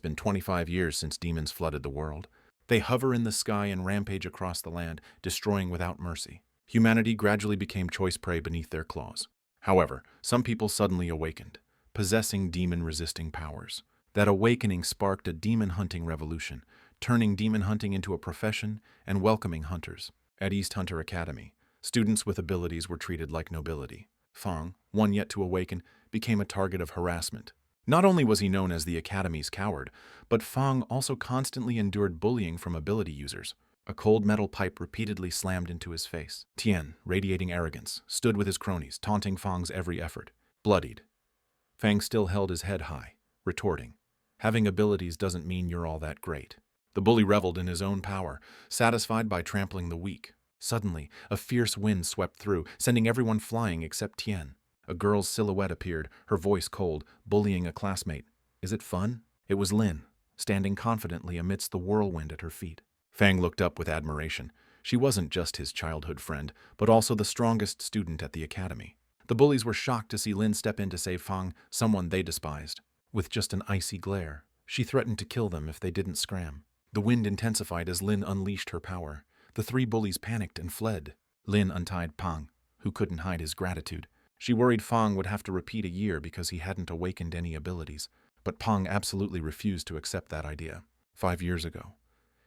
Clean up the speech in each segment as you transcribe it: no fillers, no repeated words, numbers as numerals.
been 25 years since demons flooded the world. They hover in the sky and rampage across the land, destroying without mercy. Humanity gradually became choice prey beneath their claws. However, some people suddenly awakened, possessing demon-resisting powers. That awakening sparked a demon-hunting revolution, turning demon hunting into a profession and welcoming hunters. At East Hunter Academy, students with abilities were treated like nobility. Fang, one yet to awaken, became a target of harassment. Not only was he known as the Academy's coward, but Fang also constantly endured bullying from ability users. A cold metal pipe repeatedly slammed into his face. Tian, radiating arrogance, stood with his cronies, taunting Fang's every effort. Bloodied, Fang still held his head high, retorting, "Having abilities doesn't mean you're all that great." The bully reveled in his own power, satisfied by trampling the weak. Suddenly, a fierce wind swept through, sending everyone flying except Tian. A girl's silhouette appeared, her voice cold, bullying a classmate. "Is it fun?" It was Lin, standing confidently amidst the whirlwind at her feet. Fang looked up with admiration. She wasn't just his childhood friend, but also the strongest student at the academy. The bullies were shocked to see Lin step in to save Fang, someone they despised. With just an icy glare, she threatened to kill them if they didn't scram. The wind intensified as Lin unleashed her power. The three bullies panicked and fled. Lin untied Pang, who couldn't hide his gratitude. She worried Fang would have to repeat a year because he hadn't awakened any abilities. But Pang absolutely refused to accept that idea. 5 years ago,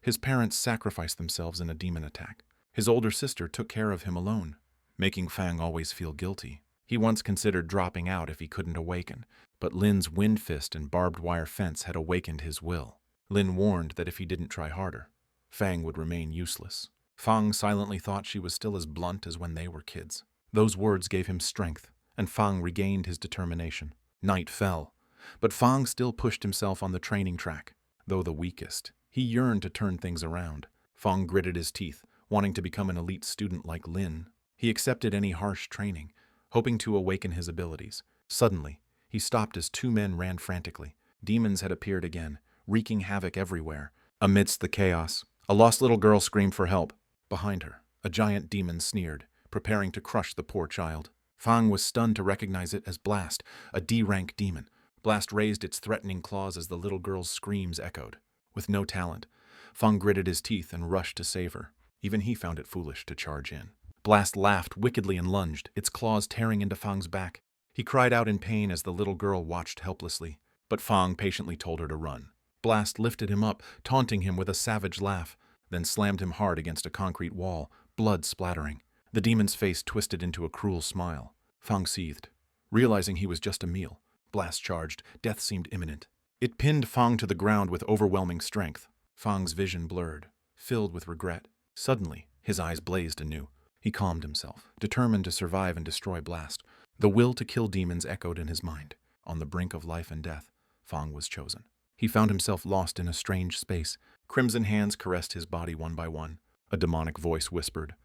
his parents sacrificed themselves in a demon attack. His older sister took care of him alone, making Fang always feel guilty. He once considered dropping out if he couldn't awaken, but Lin's wind fist and barbed wire fence had awakened his will. Lin warned that if he didn't try harder, Fang would remain useless. Fang silently thought she was still as blunt as when they were kids. Those words gave him strength, and Fang regained his determination. Night fell, but Fang still pushed himself on the training track. Though the weakest, he yearned to turn things around. Fang gritted his teeth, wanting to become an elite student like Lin. He accepted any harsh training, hoping to awaken his abilities. Suddenly, he stopped as 2 men ran frantically. Demons had appeared again, wreaking havoc everywhere. Amidst the chaos, a lost little girl screamed for help. Behind her, a giant demon sneered, preparing to crush the poor child. Fang was stunned to recognize it as Blast, a D-rank demon. Blast raised its threatening claws as the little girl's screams echoed. With no talent, Fang gritted his teeth and rushed to save her. Even he found it foolish to charge in. Blast laughed wickedly and lunged, its claws tearing into Fang's back. He cried out in pain as the little girl watched helplessly, but Fang patiently told her to run. Blast lifted him up, taunting him with a savage laugh, then slammed him hard against a concrete wall, blood splattering. The demon's face twisted into a cruel smile. Fang seethed, realizing he was just a meal. Blast charged. Death seemed imminent. It pinned Fang to the ground with overwhelming strength. Fang's vision blurred, filled with regret. Suddenly, his eyes blazed anew. He calmed himself, determined to survive and destroy Blast. The will to kill demons echoed in his mind. On the brink of life and death, Fang was chosen. He found himself lost in a strange space. Crimson hands caressed his body one by one. A demonic voice whispered,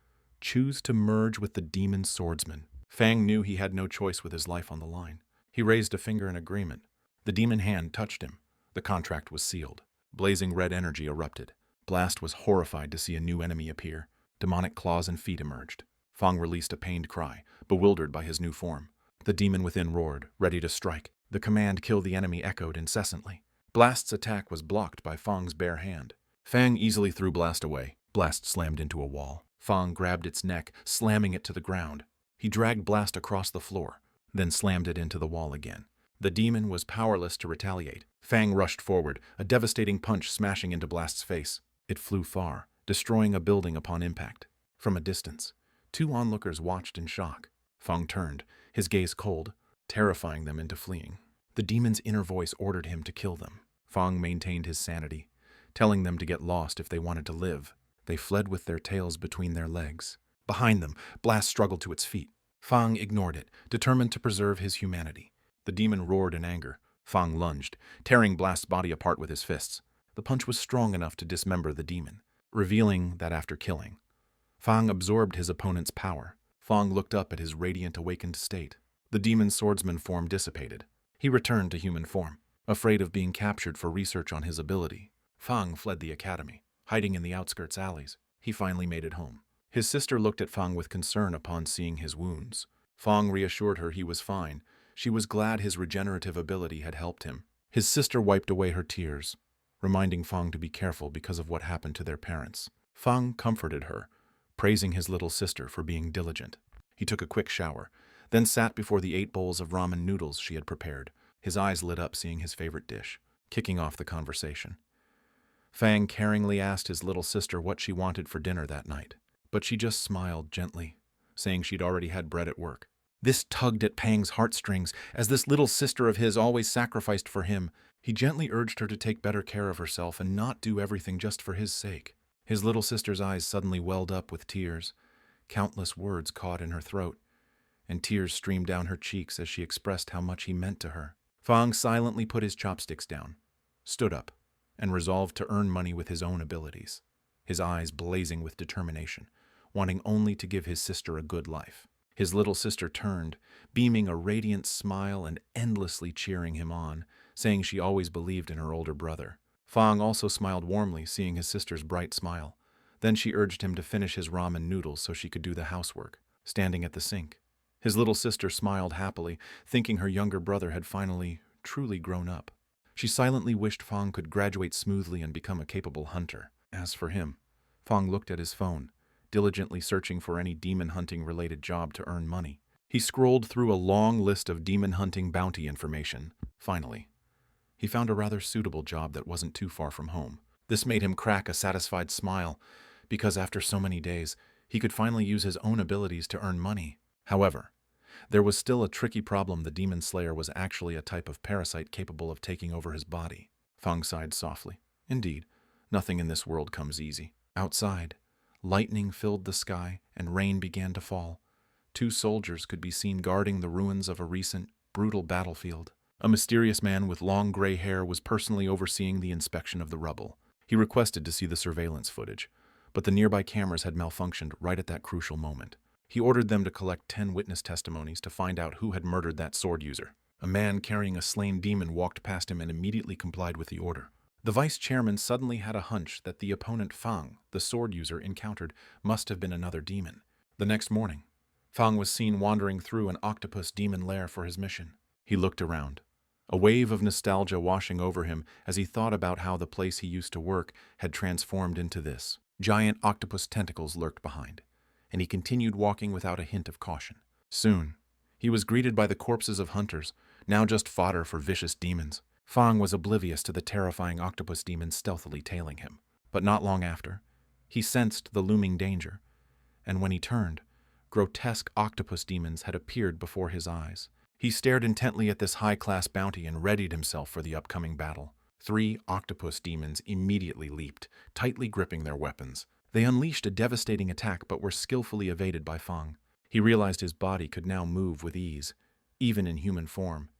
"Choose to merge with the demon swordsman." Fang knew he had no choice with his life on the line. He raised a finger in agreement. The demon hand touched him. The contract was sealed. Blazing red energy erupted. Blast was horrified to see a new enemy appear. Demonic claws and feet emerged. Fang released a pained cry, bewildered by his new form. The demon within roared, ready to strike. The command "kill the enemy" echoed incessantly. Blast's attack was blocked by Fang's bare hand. Fang easily threw Blast away. Blast slammed into a wall. Fang grabbed its neck, slamming it to the ground. He dragged Blast across the floor, then slammed it into the wall again. The demon was powerless to retaliate. Fang rushed forward, a devastating punch smashing into Blast's face. It flew far, destroying a building upon impact. From a distance, 2 onlookers watched in shock. Fang turned, his gaze cold, terrifying them into fleeing. The demon's inner voice ordered him to kill them. Fang maintained his sanity, telling them to get lost if they wanted to live. They fled with their tails between their legs. Behind them, Blast struggled to its feet. Fang ignored it, determined to preserve his humanity. The demon roared in anger. Fang lunged, tearing Blast's body apart with his fists. The punch was strong enough to dismember the demon, revealing that after killing, Fang absorbed his opponent's power. Fang looked up at his radiant awakened state. The demon swordsman form dissipated. He returned to human form, afraid of being captured for research on his ability. Fang fled the academy, hiding in the outskirts alleys. He finally made it home. His sister looked at Fang with concern upon seeing his wounds. Fang reassured her he was fine. She was glad his regenerative ability had helped him. His sister wiped away her tears, reminding Fang to be careful because of what happened to their parents. Fang comforted her, praising his little sister for being diligent. He took a quick shower, then sat before the 8 bowls of ramen noodles she had prepared. His eyes lit up seeing his favorite dish, kicking off the conversation. Fang caringly asked his little sister what she wanted for dinner that night, but she just smiled gently, saying she'd already had bread at work. This tugged at Fang's heartstrings, as this little sister of his always sacrificed for him. He gently urged her to take better care of herself and not do everything just for his sake. His little sister's eyes suddenly welled up with tears, countless words caught in her throat, and tears streamed down her cheeks as she expressed how much he meant to her. Fang silently put his chopsticks down, stood up, and resolved to earn money with his own abilities, his eyes blazing with determination, wanting only to give his sister a good life. His little sister turned, beaming a radiant smile and endlessly cheering him on, saying she always believed in her older brother. Fang also smiled warmly, seeing his sister's bright smile. Then she urged him to finish his ramen noodles so she could do the housework, standing at the sink. His little sister smiled happily, thinking her younger brother had finally, truly grown up. She silently wished Fang could graduate smoothly and become a capable hunter. As for him, Fang looked at his phone, diligently searching for any demon-hunting-related job to earn money. He scrolled through a long list of demon-hunting bounty information. Finally, he found a rather suitable job that wasn't too far from home. This made him crack a satisfied smile, because after so many days, he could finally use his own abilities to earn money. However, there was still a tricky problem. The demon slayer was actually a type of parasite capable of taking over his body. Fang sighed softly. Indeed, nothing in this world comes easy. Outside, lightning filled the sky and rain began to fall. 2 soldiers could be seen guarding the ruins of a recent, brutal battlefield. A mysterious man with long gray hair was personally overseeing the inspection of the rubble. He requested to see the surveillance footage, but the nearby cameras had malfunctioned right at that crucial moment. He ordered them to collect 10 witness testimonies to find out who had murdered that sword user. A man carrying a slain demon walked past him and immediately complied with the order. The vice chairman suddenly had a hunch that the opponent Fang, the sword user encountered, must have been another demon. The next morning, Fang was seen wandering through an octopus demon lair for his mission. He looked around, a wave of nostalgia washing over him as he thought about how the place he used to work had transformed into this. Giant octopus tentacles lurked behind, and he continued walking without a hint of caution. Soon, he was greeted by the corpses of hunters, now just fodder for vicious demons. Fang was oblivious to the terrifying octopus demons stealthily tailing him. But not long after, he sensed the looming danger, and when he turned, grotesque octopus demons had appeared before his eyes. He stared intently at this high-class bounty and readied himself for the upcoming battle. 3 octopus demons immediately leaped, tightly gripping their weapons. They unleashed a devastating attack but were skillfully evaded by Fang. He realized his body could now move with ease, even in human form,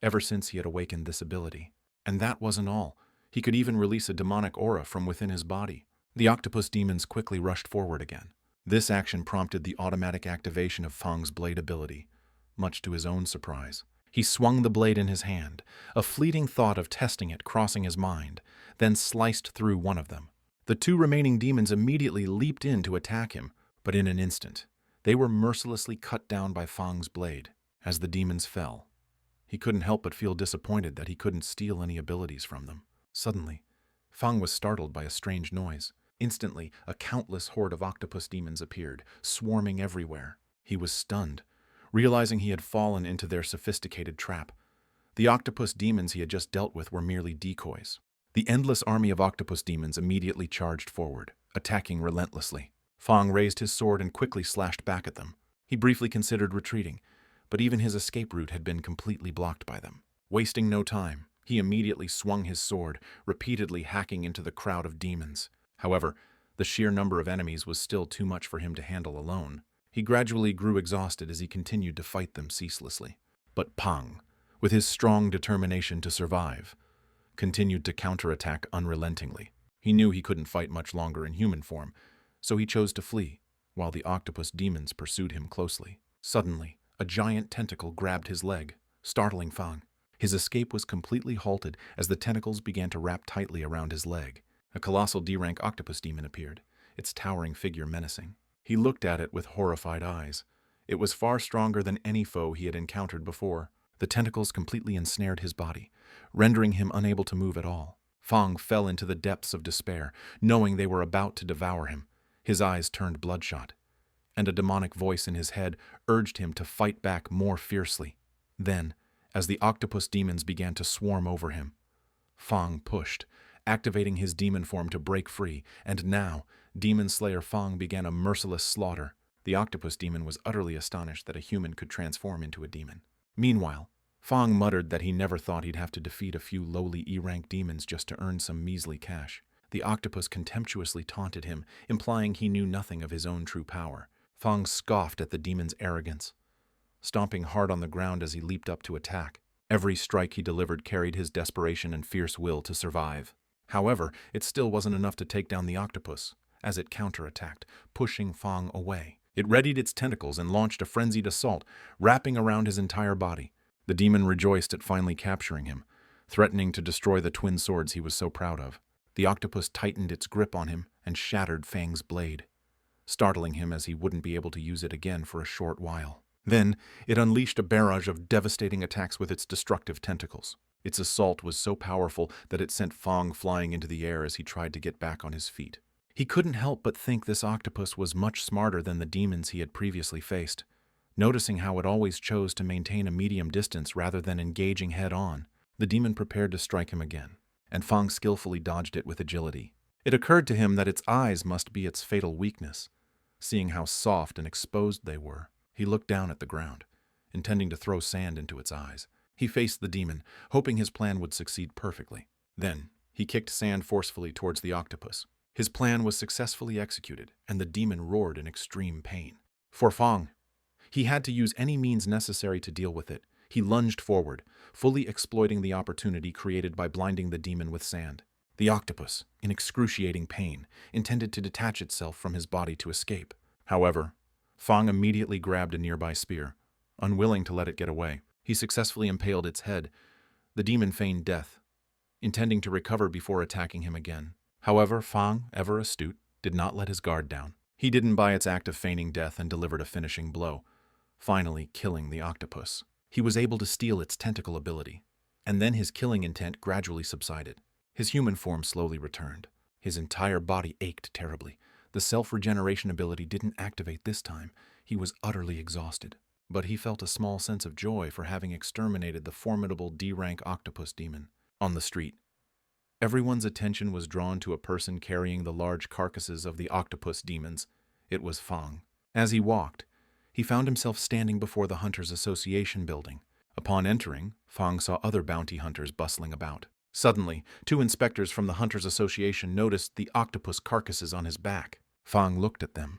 ever since he had awakened this ability. And that wasn't all. He could even release a demonic aura from within his body. The octopus demons quickly rushed forward again. This action prompted the automatic activation of Fang's blade ability, much to his own surprise. He swung the blade in his hand, a fleeting thought of testing it crossing his mind, then sliced through one of them. The 2 remaining demons immediately leaped in to attack him, but in an instant, they were mercilessly cut down by Fang's blade. As the demons fell, he couldn't help but feel disappointed that he couldn't steal any abilities from them. Suddenly, Fang was startled by a strange noise. Instantly, a countless horde of octopus demons appeared, swarming everywhere. He was stunned, realizing he had fallen into their sophisticated trap. The octopus demons he had just dealt with were merely decoys. The endless army of octopus demons immediately charged forward, attacking relentlessly. Fang raised his sword and quickly slashed back at them. He briefly considered retreating, but even his escape route had been completely blocked by them. Wasting no time, he immediately swung his sword, repeatedly hacking into the crowd of demons. However, the sheer number of enemies was still too much for him to handle alone. He gradually grew exhausted as he continued to fight them ceaselessly. But Fang, with his strong determination to survive, continued to counterattack unrelentingly. He knew he couldn't fight much longer in human form, so he chose to flee, while the octopus demons pursued him closely. Suddenly, a giant tentacle grabbed his leg, startling Fang. His escape was completely halted as the tentacles began to wrap tightly around his leg. A colossal D-rank octopus demon appeared, its towering figure menacing. He looked at it with horrified eyes. It was far stronger than any foe he had encountered before. The tentacles completely ensnared his body, rendering him unable to move at all. Fang fell into the depths of despair, knowing they were about to devour him. His eyes turned bloodshot, and a demonic voice in his head urged him to fight back more fiercely. Then, as the octopus demons began to swarm over him, Fang pushed, activating his demon form to break free, and now, Demon Slayer Fang began a merciless slaughter. The octopus demon was utterly astonished that a human could transform into a demon. Meanwhile, Fang muttered that he never thought he'd have to defeat a few lowly E-rank demons just to earn some measly cash. The octopus contemptuously taunted him, implying he knew nothing of his own true power. Fang scoffed at the demon's arrogance, stomping hard on the ground as he leaped up to attack. Every strike he delivered carried his desperation and fierce will to survive. However, it still wasn't enough to take down the octopus, as it counterattacked, pushing Fang away. It readied its tentacles and launched a frenzied assault, wrapping around his entire body. The demon rejoiced at finally capturing him, threatening to destroy the twin swords he was so proud of. The octopus tightened its grip on him and shattered Fang's blade, startling him as he wouldn't be able to use it again for a short while. Then, it unleashed a barrage of devastating attacks with its destructive tentacles. Its assault was so powerful that it sent Fang flying into the air as he tried to get back on his feet. He couldn't help but think this octopus was much smarter than the demons he had previously faced. Noticing how it always chose to maintain a medium distance rather than engaging head-on, the demon prepared to strike him again, and Fang skillfully dodged it with agility. It occurred to him that its eyes must be its fatal weakness. Seeing how soft and exposed they were, he looked down at the ground, intending to throw sand into its eyes. He faced the demon, hoping his plan would succeed perfectly. Then, he kicked sand forcefully towards the octopus. His plan was successfully executed, and the demon roared in extreme pain. For Fang, he had to use any means necessary to deal with it. He lunged forward, fully exploiting the opportunity created by blinding the demon with sand. The octopus, in excruciating pain, intended to detach itself from his body to escape. However, Fang immediately grabbed a nearby spear, unwilling to let it get away. He successfully impaled its head. The demon feigned death, intending to recover before attacking him again. However, Fang, ever astute, did not let his guard down. He didn't buy its act of feigning death and delivered a finishing blow, finally killing the octopus. He was able to steal its tentacle ability, and then his killing intent gradually subsided. His human form slowly returned. His entire body ached terribly. The self-regeneration ability didn't activate this time. He was utterly exhausted. But he felt a small sense of joy for having exterminated the formidable D-rank octopus demon. On the street, everyone's attention was drawn to a person carrying the large carcasses of the octopus demons. It was Fang. As he walked, he found himself standing before the Hunters Association building. Upon entering, Fang saw other bounty hunters bustling about. Suddenly, 2 inspectors from the Hunters Association noticed the octopus carcasses on his back. Fang looked at them,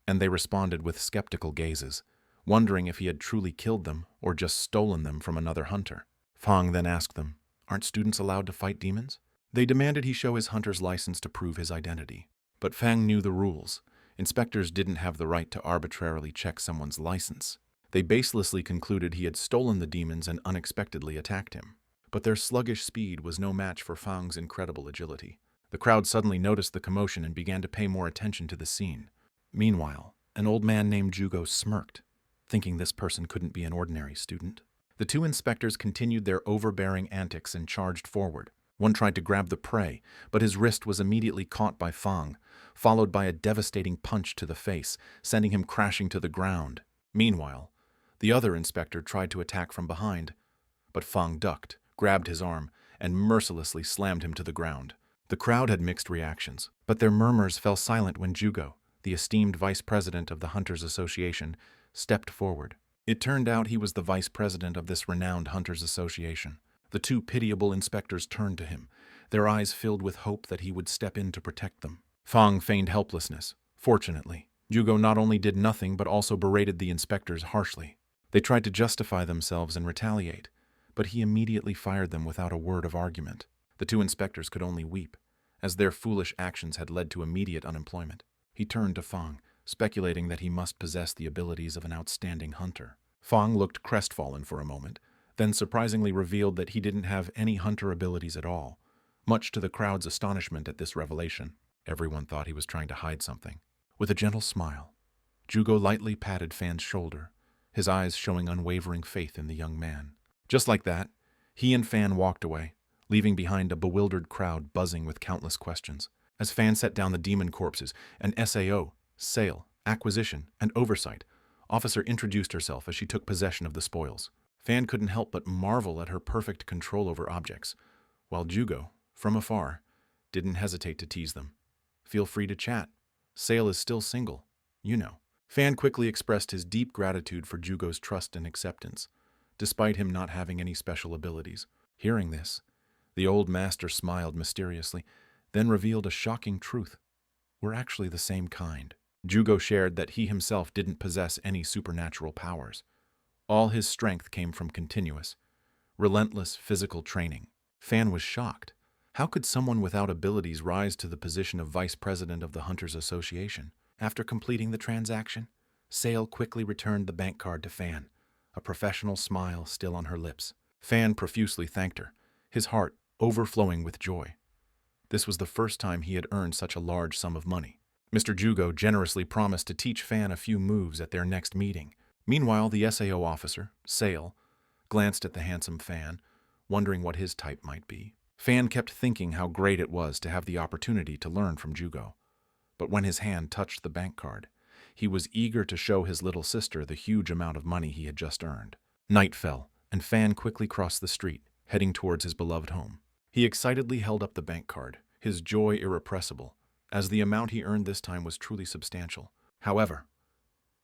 and they responded with skeptical gazes, wondering if he had truly killed them or just stolen them from another hunter. Fang then asked them, "Aren't students allowed to fight demons?" They demanded he show his hunter's license to prove his identity. But Fang knew the rules. Inspectors didn't have the right to arbitrarily check someone's license. They baselessly concluded he had stolen the demons and unexpectedly attacked him. But their sluggish speed was no match for Fang's incredible agility. The crowd suddenly noticed the commotion and began to pay more attention to the scene. Meanwhile, an old man named Jugo smirked, thinking this person couldn't be an ordinary student. The 2 inspectors continued their overbearing antics and charged forward. One tried to grab the prey, but his wrist was immediately caught by Fang, followed by a devastating punch to the face, sending him crashing to the ground. Meanwhile, the other inspector tried to attack from behind, but Fang ducked, grabbed his arm, and mercilessly slammed him to the ground. The crowd had mixed reactions, but their murmurs fell silent when Jugo, the esteemed vice president of the Hunters Association, stepped forward. It turned out he was the vice president of this renowned Hunters Association. The 2 pitiable inspectors turned to him, their eyes filled with hope that he would step in to protect them. Fang feigned helplessness. Fortunately, Jugo not only did nothing but also berated the inspectors harshly. They tried to justify themselves and retaliate, but he immediately fired them without a word of argument. The 2 inspectors could only weep, as their foolish actions had led to immediate unemployment. He turned to Fang, speculating that he must possess the abilities of an outstanding hunter. Fang looked crestfallen for a moment, then surprisingly revealed that he didn't have any hunter abilities at all, much to the crowd's astonishment at this revelation. Everyone thought he was trying to hide something. With a gentle smile, Jugo lightly patted Fang's shoulder, his eyes showing unwavering faith in the young man. Just like that, He and Fan walked away, leaving behind a bewildered crowd buzzing with countless questions. As Fan set down the demon corpses, an SAO, sale, acquisition, and oversight officer introduced herself as she took possession of the spoils. Fan couldn't help but marvel at her perfect control over objects, while Jugo, from afar, didn't hesitate to tease them. Feel free to chat. Sale is still single, you know. Fan quickly expressed his deep gratitude for Jugo's trust and acceptance, despite him not having any special abilities. Hearing this, the old master smiled mysteriously, then revealed a shocking truth. We're actually the same kind. Jugo shared that he himself didn't possess any supernatural powers. All his strength came from continuous, relentless physical training. Fan was shocked. How could someone without abilities rise to the position of vice president of the Hunters Association? After completing the transaction, Sale quickly returned the bank card to Fan, a professional smile still on her lips. Fan profusely thanked her, his heart overflowing with joy. This was the first time he had earned such a large sum of money. Mr. Jugo generously promised to teach Fan a few moves at their next meeting. Meanwhile, the SAO officer, Sale, glanced at the handsome Fan, wondering what his type might be. Fan kept thinking how great it was to have the opportunity to learn from Jugo. But when his hand touched the bank card, he was eager to show his little sister the huge amount of money he had just earned. Night fell, and Fan quickly crossed the street, heading towards his beloved home. He excitedly held up the bank card, his joy irrepressible, as the amount he earned this time was truly substantial. However,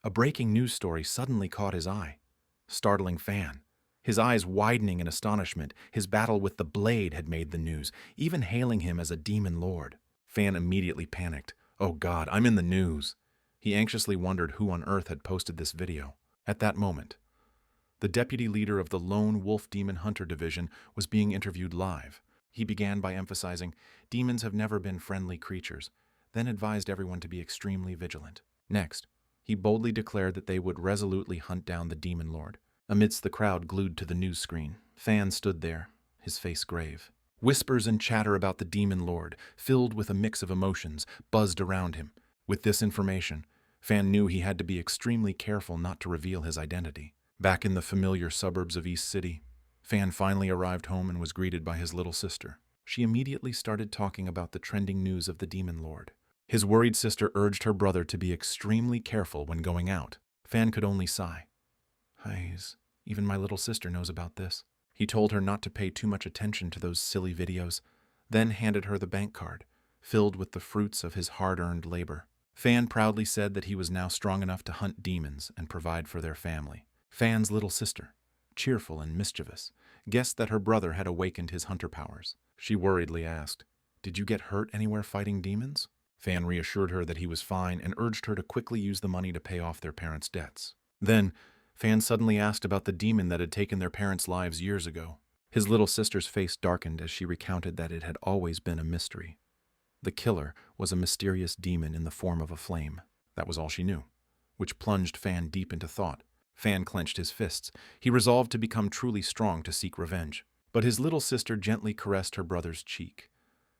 a breaking news story suddenly caught his eye, startling Fan. His eyes widening in astonishment, his battle with the blade had made the news, even hailing him as a demon lord. Fan immediately panicked. Oh God, I'm in the news. He anxiously wondered who on earth had posted this video. At that moment, the deputy leader of the Lone Wolf Demon Hunter Division was being interviewed live. He began by emphasizing, demons have never been friendly creatures, then advised everyone to be extremely vigilant. Next, he boldly declared that they would resolutely hunt down the demon lord. Amidst the crowd glued to the news screen, Fan stood there, his face grave. Whispers and chatter about the demon lord, filled with a mix of emotions, buzzed around him. With this information, Fan knew he had to be extremely careful not to reveal his identity. Back in the familiar suburbs of East City, Fan finally arrived home and was greeted by his little sister. She immediately started talking about the trending news of the demon lord. His worried sister urged her brother to be extremely careful when going out. Fan could only sigh. Even my little sister knows about this. He told her not to pay too much attention to those silly videos, then handed her the bank card, filled with the fruits of his hard-earned labor. Fan proudly said that he was now strong enough to hunt demons and provide for their family. Fan's little sister, cheerful and mischievous, guessed that her brother had awakened his hunter powers. She worriedly asked, "Did you get hurt anywhere fighting demons?" Fan reassured her that he was fine and urged her to quickly use the money to pay off their parents' debts. Then, Fan suddenly asked about the demon that had taken their parents' lives years ago. His little sister's face darkened as she recounted that it had always been a mystery. The killer was a mysterious demon in the form of a flame. That was all she knew, which plunged Fan deep into thought. Fan clenched his fists. He resolved to become truly strong to seek revenge. But his little sister gently caressed her brother's cheek,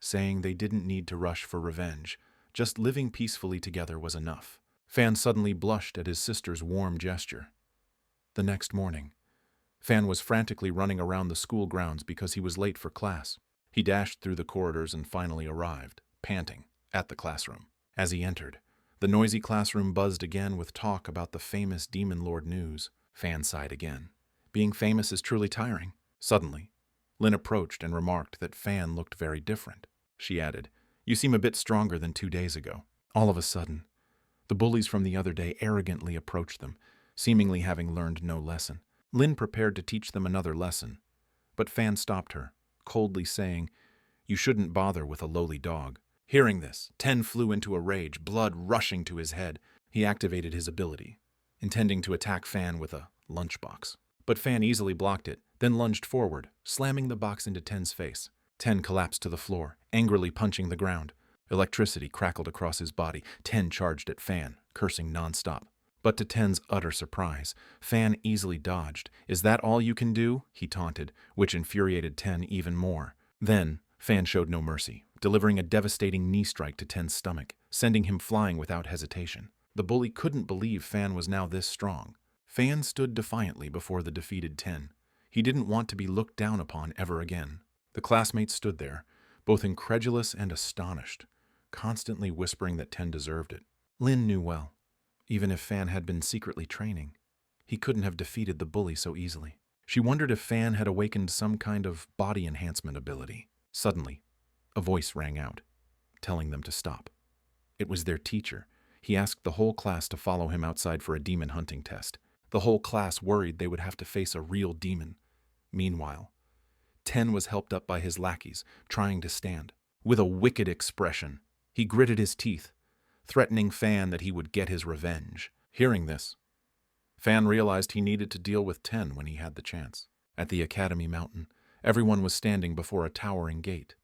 saying they didn't need to rush for revenge. Just living peacefully together was enough. Fan suddenly blushed at his sister's warm gesture. The next morning, Fan was frantically running around the school grounds because he was late for class. He dashed through the corridors and finally arrived, panting, at the classroom. As he entered, the noisy classroom buzzed again with talk about the famous Demon Lord news. Fan sighed again. Being famous is truly tiring. Suddenly, Lynn approached and remarked that Fan looked very different. She added, "You seem a bit stronger than 2 days ago." All of a sudden, the bullies from the other day arrogantly approached them, seemingly having learned no lesson. Lynn prepared to teach them another lesson, but Fan stopped her, coldly saying, "You shouldn't bother with a lowly dog." Hearing this, Ten flew into a rage, blood rushing to his head. He activated his ability, intending to attack Fan with a lunchbox. But Fan easily blocked it, then lunged forward, slamming the box into Ten's face. Ten collapsed to the floor, angrily punching the ground. Electricity crackled across his body. Ten charged at Fan, cursing nonstop. But to Ten's utter surprise, Fan easily dodged. "Is that all you can do?" he taunted, which infuriated Ten even more. Then, Fan showed no mercy, delivering a devastating knee strike to Ten's stomach, sending him flying without hesitation. The bully couldn't believe Fan was now this strong. Fan stood defiantly before the defeated Ten. He didn't want to be looked down upon ever again. The classmates stood there, both incredulous and astonished, constantly whispering that Ten deserved it. Lin knew well, even if Fan had been secretly training, he couldn't have defeated the bully so easily. She wondered if Fan had awakened some kind of body enhancement ability. Suddenly, a voice rang out, telling them to stop. It was their teacher. He asked the whole class to follow him outside for a demon hunting test. The whole class worried they would have to face a real demon. Meanwhile, Ten was helped up by his lackeys, trying to stand. With a wicked expression, he gritted his teeth, threatening Fan that he would get his revenge. Hearing this, Fan realized he needed to deal with Ten when he had the chance. At the Academy Mountain, everyone was standing before a towering gate,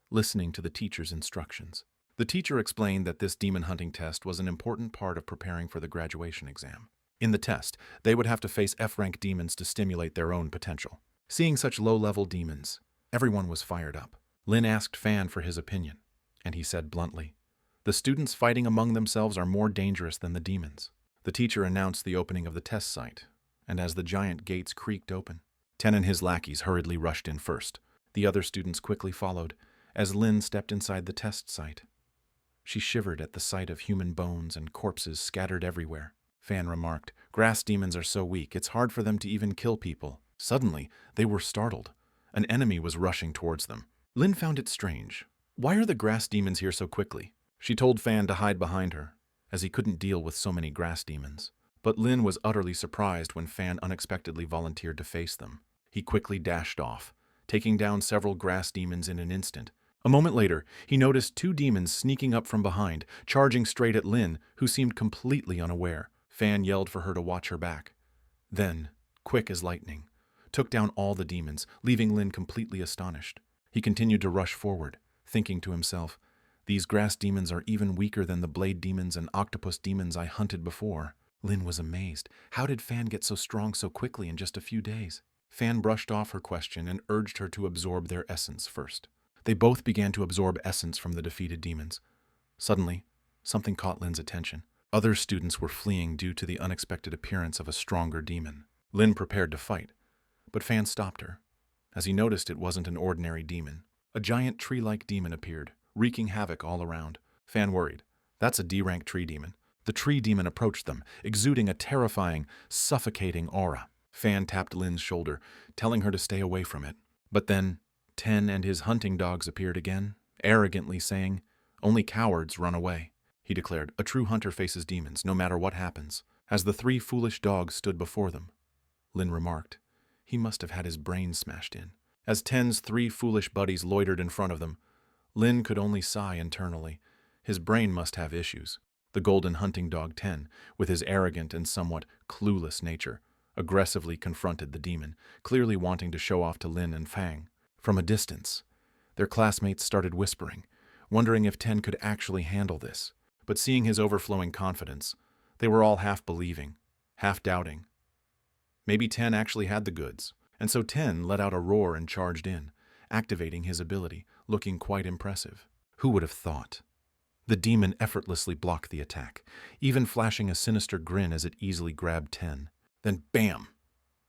listening to the teacher's instructions. The teacher explained that this demon hunting test was an important part of preparing for the graduation exam. In the test, they would have to face F-rank demons to stimulate their own potential. Seeing such low-level demons, everyone was fired up. Lin asked Fan for his opinion, and he said bluntly, "The students fighting among themselves are more dangerous than the demons." The teacher announced the opening of the test site, and as the giant gates creaked open, Ten and his lackeys hurriedly rushed in first. The other students quickly followed, as Lin stepped inside the test site. She shivered at the sight of human bones and corpses scattered everywhere. Fan remarked, "Grass demons are so weak, it's hard for them to even kill people." Suddenly, they were startled. An enemy was rushing towards them. Lin found it strange. Why are the grass demons here so quickly? She told Fan to hide behind her, as he couldn't deal with so many grass demons. But Lin was utterly surprised when Fan unexpectedly volunteered to face them. He quickly dashed off, taking down several grass demons in an instant. A moment later, he noticed two demons sneaking up from behind, charging straight at Lin, who seemed completely unaware. Fan yelled for her to watch her back. Then, quick as lightning, took down all the demons, leaving Lin completely astonished. He continued to rush forward, thinking to himself, "These grass demons are even weaker than the blade demons and octopus demons I hunted before." Lin was amazed. How did Fan get so strong so quickly in just a few days? Fan brushed off her question and urged her to absorb their essence first. They both began to absorb essence from the defeated demons. Suddenly, something caught Lin's attention. Other students were fleeing due to the unexpected appearance of a stronger demon. Lin prepared to fight, but Fan stopped her, as he noticed it wasn't an ordinary demon. A giant tree-like demon appeared, wreaking havoc all around. Fan worried. That's a D-rank tree demon. The tree demon approached them, exuding a terrifying, suffocating aura. Fan tapped Lin's shoulder, telling her to stay away from it. But then, Ten and his hunting dogs appeared again, arrogantly saying, "Only cowards run away." He declared, "A true hunter faces demons, no matter what happens." As the three foolish dogs stood before them, Lin remarked, "He must have had his brain smashed in." As Ten's three foolish buddies loitered in front of them, Lin could only sigh internally. His brain must have issues. The golden hunting dog Ten, with his arrogant and somewhat clueless nature, aggressively confronted the demon, clearly wanting to show off to Lin and Fang. From a distance, their classmates started whispering, wondering if Ten could actually handle this. But seeing his overflowing confidence, they were all half believing, half doubting. Maybe Ten actually had the goods, and so Ten let out a roar and charged in, activating his ability, looking quite impressive. Who would have thought? The demon effortlessly blocked the attack, even flashing a sinister grin as it easily grabbed Ten. Then bam!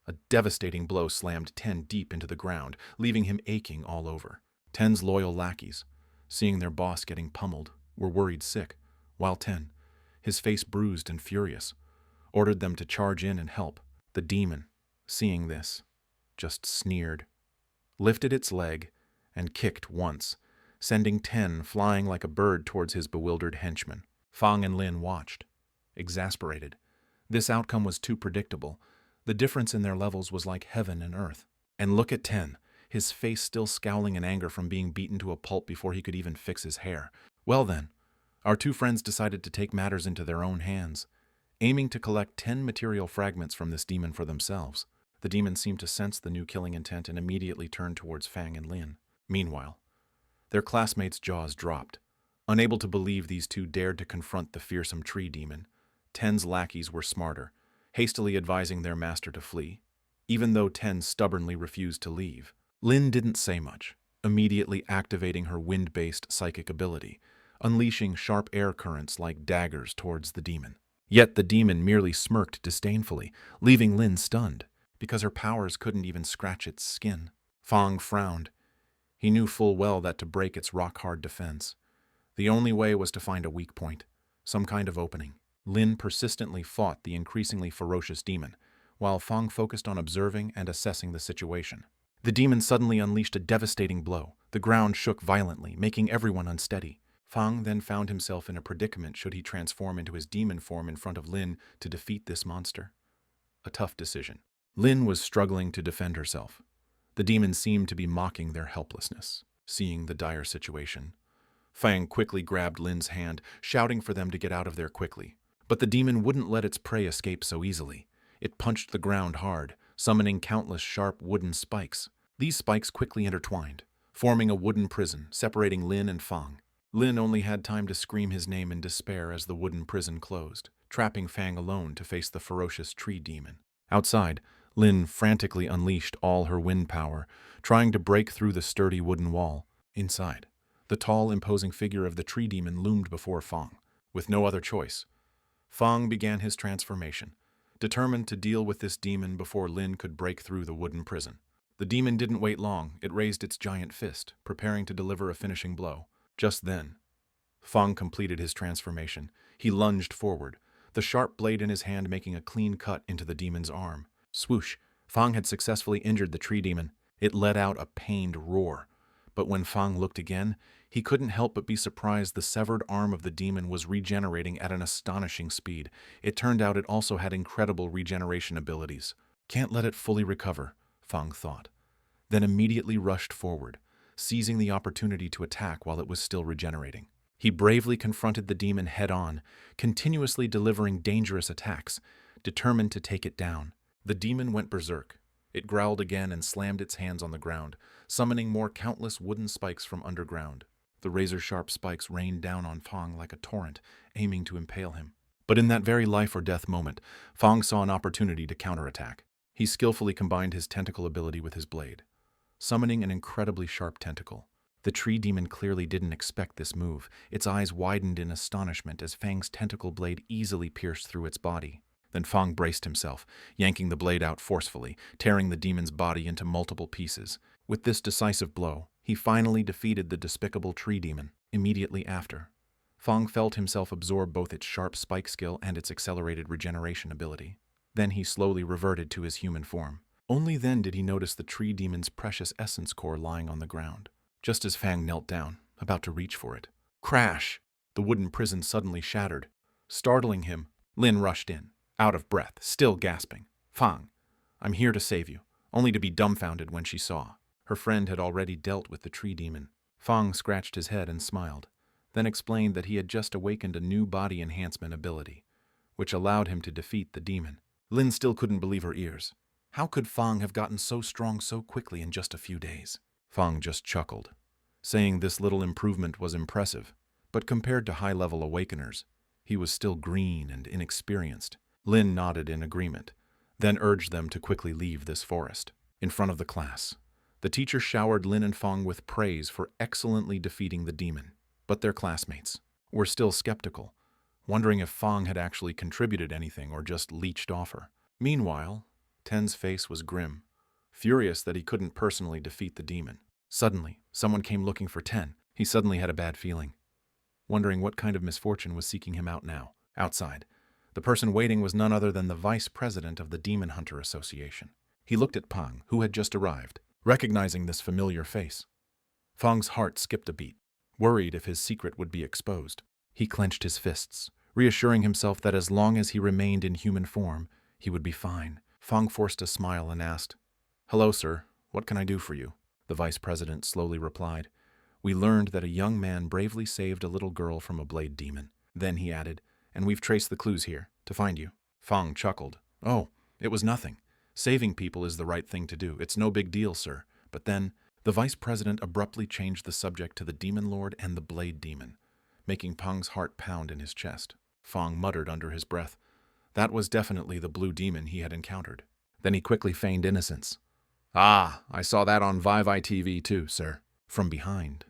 A devastating blow slammed Ten deep into the ground, leaving him aching all over. Ten's loyal lackeys, seeing their boss getting pummeled, were worried sick, while Ten, his face bruised and furious, ordered them to charge in and help. The demon, seeing this, just sneered, lifted its leg, and kicked once, sending Ten flying like a bird towards his bewildered henchmen. Fang and Lin watched, exasperated. This outcome was too predictable. The difference in their levels was like heaven and earth. And look at Ten, his face still scowling in anger from being beaten to a pulp before he could even fix his hair. Well then, our two friends decided to take matters into their own hands, aiming to collect 10 material fragments from this demon for themselves. The demon seemed to sense the new killing intent and immediately turned towards Fang and Lin. Meanwhile, their classmates' jaws dropped. Unable to believe these two dared to confront the fearsome tree demon, Ten's lackeys were smarter, hastily advising their master to flee, even though Ten stubbornly refused to leave. Lin didn't say much, immediately activating her wind-based psychic ability, unleashing sharp air currents like daggers towards the demon. Yet the demon merely smirked disdainfully, leaving Lin stunned. because her powers couldn't even scratch its skin. Fang frowned. He knew full well that to break its rock-hard defense, the only way was to find a weak point, some kind of opening. Lin persistently fought the increasingly ferocious demon, while Fang focused on observing and assessing the situation. The demon suddenly unleashed a devastating blow. The ground shook violently, making everyone unsteady. Fang then found himself in a predicament should he transform into his demon form in front of Lin to defeat this monster. A tough decision. Lin was struggling to defend herself. The demon seemed to be mocking their helplessness. Seeing the dire situation, Fang quickly grabbed Lin's hand, shouting for them to get out of there quickly. But the demon wouldn't let its prey escape so easily. It punched the ground hard, summoning countless sharp wooden spikes. These spikes quickly intertwined, forming a wooden prison, separating Lin and Fang. Lin only had time to scream his name in despair as the wooden prison closed, trapping Fang alone to face the ferocious tree demon. Outside, Lin frantically unleashed all her wind power, trying to break through the sturdy wooden wall. Inside, the tall, imposing figure of the tree demon loomed before Fang. With no other choice, Fang began his transformation, determined to deal with this demon before Lin could break through the wooden prison. The demon didn't wait long. It raised its giant fist, preparing to deliver a finishing blow. Just then, Fang completed his transformation. He lunged forward, the sharp blade in his hand making a clean cut into the demon's arm. Swoosh! Fang had successfully injured the tree demon. It let out a pained roar. But when Fang looked again, he couldn't help but be surprised the severed arm of the demon was regenerating at an astonishing speed. It turned out it also had incredible regeneration abilities. Can't let it fully recover, Fang thought, then immediately rushed forward, seizing the opportunity to attack while it was still regenerating. He bravely confronted the demon head-on, continuously delivering dangerous attacks, determined to take it down. The demon went berserk. It growled again and slammed its hands on the ground, summoning more countless wooden spikes from underground. The razor-sharp spikes rained down on Fang like a torrent, aiming to impale him. But in that very life-or-death moment, Fang saw an opportunity to counterattack. He skillfully combined his tentacle ability with his blade, summoning an incredibly sharp tentacle. The tree demon clearly didn't expect this move. Its eyes widened in astonishment as Fang's tentacle blade easily pierced through its body. Then Fang braced himself, yanking the blade out forcefully, tearing the demon's body into multiple pieces. With this decisive blow, he finally defeated the despicable tree demon. Immediately after, Fang felt himself absorb both its sharp spike skill and its accelerated regeneration ability. Then he slowly reverted to his human form. Only then did he notice the tree demon's precious essence core lying on the ground. Just as Fang knelt down, about to reach for it. Crash! The wooden prison suddenly shattered. Startling him, Lin rushed in, out of breath, still gasping. Fang, I'm here to save you, only to be dumbfounded when she saw. Her friend had already dealt with the tree demon. Fang scratched his head and smiled, then explained that he had just awakened a new body enhancement ability, which allowed him to defeat the demon. Lin still couldn't believe her ears. How could Fang have gotten so strong so quickly in just a few days? Fang just chuckled, saying this little improvement was impressive, but compared to high-level awakeners, he was still green and inexperienced. Lin nodded in agreement, then urged them to quickly leave this forest. In front of the class, the teacher showered Lin and Fang with praise for excellently defeating the demon, but their classmates were still skeptical, wondering if Fang had actually contributed anything or just leeched off her. Meanwhile, Ten's face was grim, furious that he couldn't personally defeat the demon. Suddenly, someone came looking for Ten. He suddenly had a bad feeling, wondering what kind of misfortune was seeking him out now. Outside, the person waiting was none other than the vice president of the Demon Hunter Association. He looked at Fang, who had just arrived, recognizing this familiar face. Fang's heart skipped a beat, worried if his secret would be exposed. He clenched his fists, reassuring himself that as long as he remained in human form, he would be fine. Fang forced a smile and asked, "Hello, sir. What can I do for you?" The vice president slowly replied, "We learned that a young man bravely saved a little girl from a blade demon." Then he added, "And we've traced the clues here to find you." Fang chuckled. "Oh, it was nothing. Saving people is the right thing to do. It's no big deal, sir." But then, the vice president abruptly changed the subject to the demon lord and the blade demon, making Fang's heart pound in his chest. Fang muttered under his breath. That was definitely the blue demon he had encountered. Then he quickly feigned innocence. "Ah, I saw that on Vivi TV too, sir." From behind,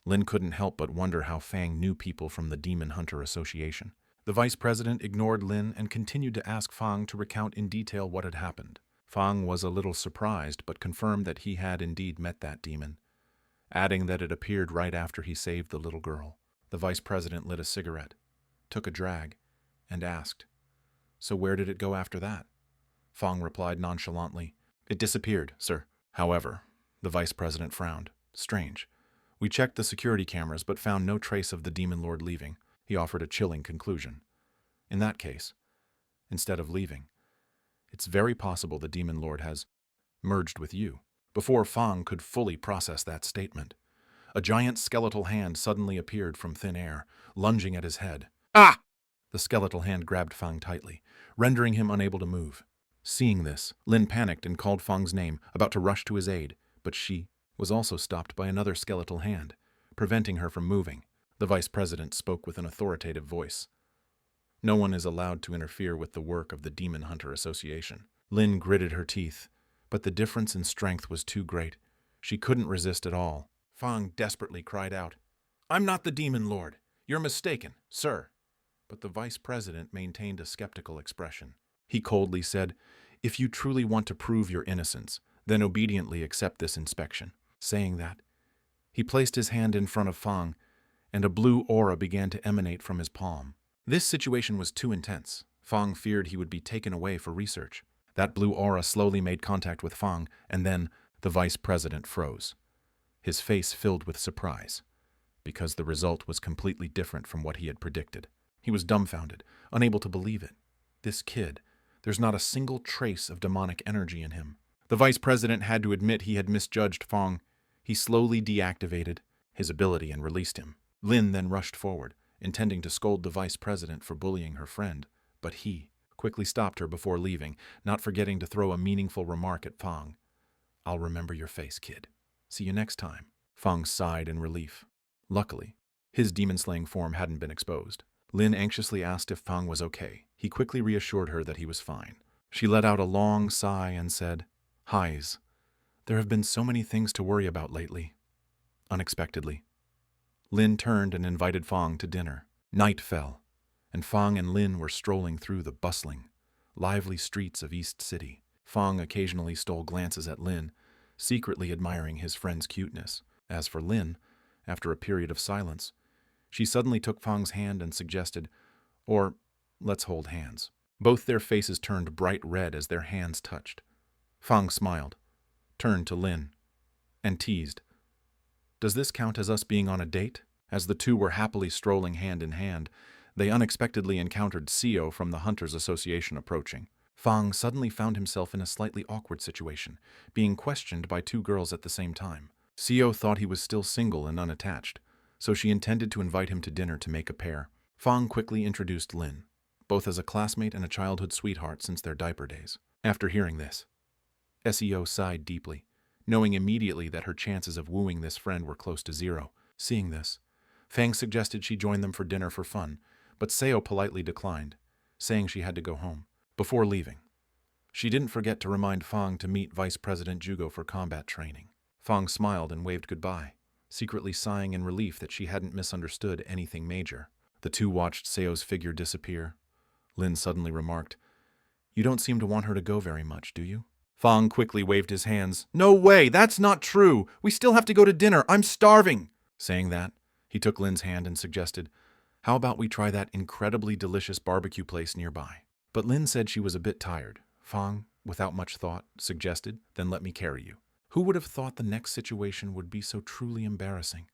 Lin couldn't help but wonder how Fang knew people from the Demon Hunter Association. The vice president ignored Lin and continued to ask Fang to recount in detail what had happened. Fang was a little surprised, but confirmed that he had indeed met that demon, adding that it appeared right after he saved the little girl. The vice president lit a cigarette, took a drag, and asked, "So where did it go after that?" Fang replied nonchalantly, "It disappeared, sir." However, the vice president frowned. "Strange. We checked the security cameras but found no trace of the demon lord leaving." He offered a chilling conclusion. "In that case, instead of leaving, it's very possible the demon lord has merged with you." Before Fang could fully process that statement, a giant skeletal hand suddenly appeared from thin air, lunging at his head. "Ah!" The skeletal hand grabbed Fang tightly, rendering him unable to move. Seeing this, Lin panicked and called Fang's name, about to rush to his aid, but she was also stopped by another skeletal hand, preventing her from moving. The vice president spoke with an authoritative voice. "No one is allowed to interfere with the work of the Demon Hunter Association." Lin gritted her teeth, but the difference in strength was too great. She couldn't resist at all. Fang desperately cried out, "I'm not the Demon Lord. You're mistaken, sir." But the vice president maintained a skeptical expression. He coldly said, "If you truly want to prove your innocence, then obediently accept this inspection." Saying that, he placed his hand in front of Fang, and a blue aura began to emanate from his palm. This situation was too intense. Fang feared he would be taken away for research. That blue aura slowly made contact with Fang, and then the vice president froze. His face filled with surprise, because the result was completely different from what he had predicted. He was dumbfounded, unable to believe it. This kid, there's not a single trace of demonic energy in him. The vice president had to admit he had misjudged Fang. He slowly deactivated his ability and released him. Lin then rushed forward, intending to scold the vice president for bullying her friend, but he quickly stopped her before leaving, not forgetting to throw a meaningful remark at Fang. "I'll remember your face, kid. See you next time." Fang sighed in relief. Luckily, his demon-slaying form hadn't been exposed. Lin anxiously asked if Fang was okay. He quickly reassured her that he was fine. She let out a long sigh and said, "Highs, there have been so many things to worry about lately." Unexpectedly, Lin turned and invited Fang to dinner. Night fell, and Fang and Lin were strolling through the bustling, lively streets of East City. Fang occasionally stole glances at Lin, secretly admiring his friend's cuteness. As for Lin, after a period of silence, she suddenly took Fang's hand and suggested, "Or, let's hold hands." Both their faces turned bright red as their hands touched. Fang smiled, turned to Lin, and teased, "Does this count as us being on a date?" As the two were happily strolling hand in hand, they unexpectedly encountered Seo from the Hunters Association approaching. Fang suddenly found himself in a slightly awkward situation, being questioned by two girls at the same time. Seo thought he was still single and unattached, so she intended to invite him to dinner to make a pair. Fang quickly introduced Lin, both as a classmate and a childhood sweetheart since their diaper days. After hearing this, Seo sighed deeply, knowing immediately that her chances of wooing this friend were close to zero. Seeing this, Fang suggested she join them for dinner for fun, but Seo politely declined, saying she had to go home. Before leaving, she didn't forget to remind Fang to meet Vice President Jugo for combat training. Fang smiled and waved goodbye, secretly sighing in relief that she hadn't misunderstood anything major. The two watched Seo's figure disappear. Lin suddenly remarked, "You don't seem to want her to go very much, do you?" Fang quickly waved his hands. "No way, that's not true! We still have to go to dinner, I'm starving!" Saying that, he took Lin's hand and suggested, "How about we try that incredibly delicious barbecue place nearby?" But Lin said she was a bit tired. Fang, without much thought, suggested, "Then let me carry you." Who would have thought the next situation would be so truly embarrassing?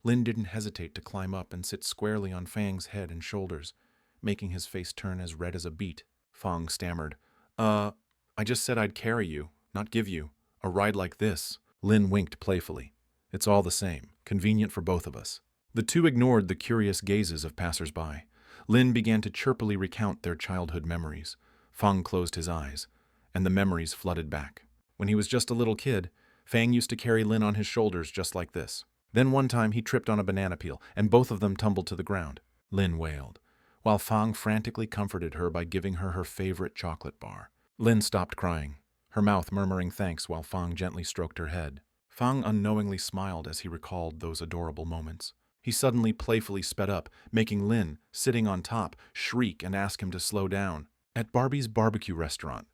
Lin didn't hesitate to climb up and sit squarely on Fang's head and shoulders, making his face turn as red as a beet. Fang stammered, I just said I'd carry you, not give you a ride like this." Lin winked playfully. "It's all the same, convenient for both of us." The two ignored the curious gazes of passers-by. Lin began to chirpily recount their childhood memories. Fang closed his eyes, and the memories flooded back. When he was just a little kid, Fang used to carry Lin on his shoulders just like this. Then one time he tripped on a banana peel, and both of them tumbled to the ground. Lin wailed, while Fang frantically comforted her by giving her her favorite chocolate bar. Lin stopped crying, her mouth murmuring thanks while Fang gently stroked her head. Fang unknowingly smiled as he recalled those adorable moments. He suddenly playfully sped up, making Lin, sitting on top, shriek and ask him to slow down. At Barbie's barbecue restaurant,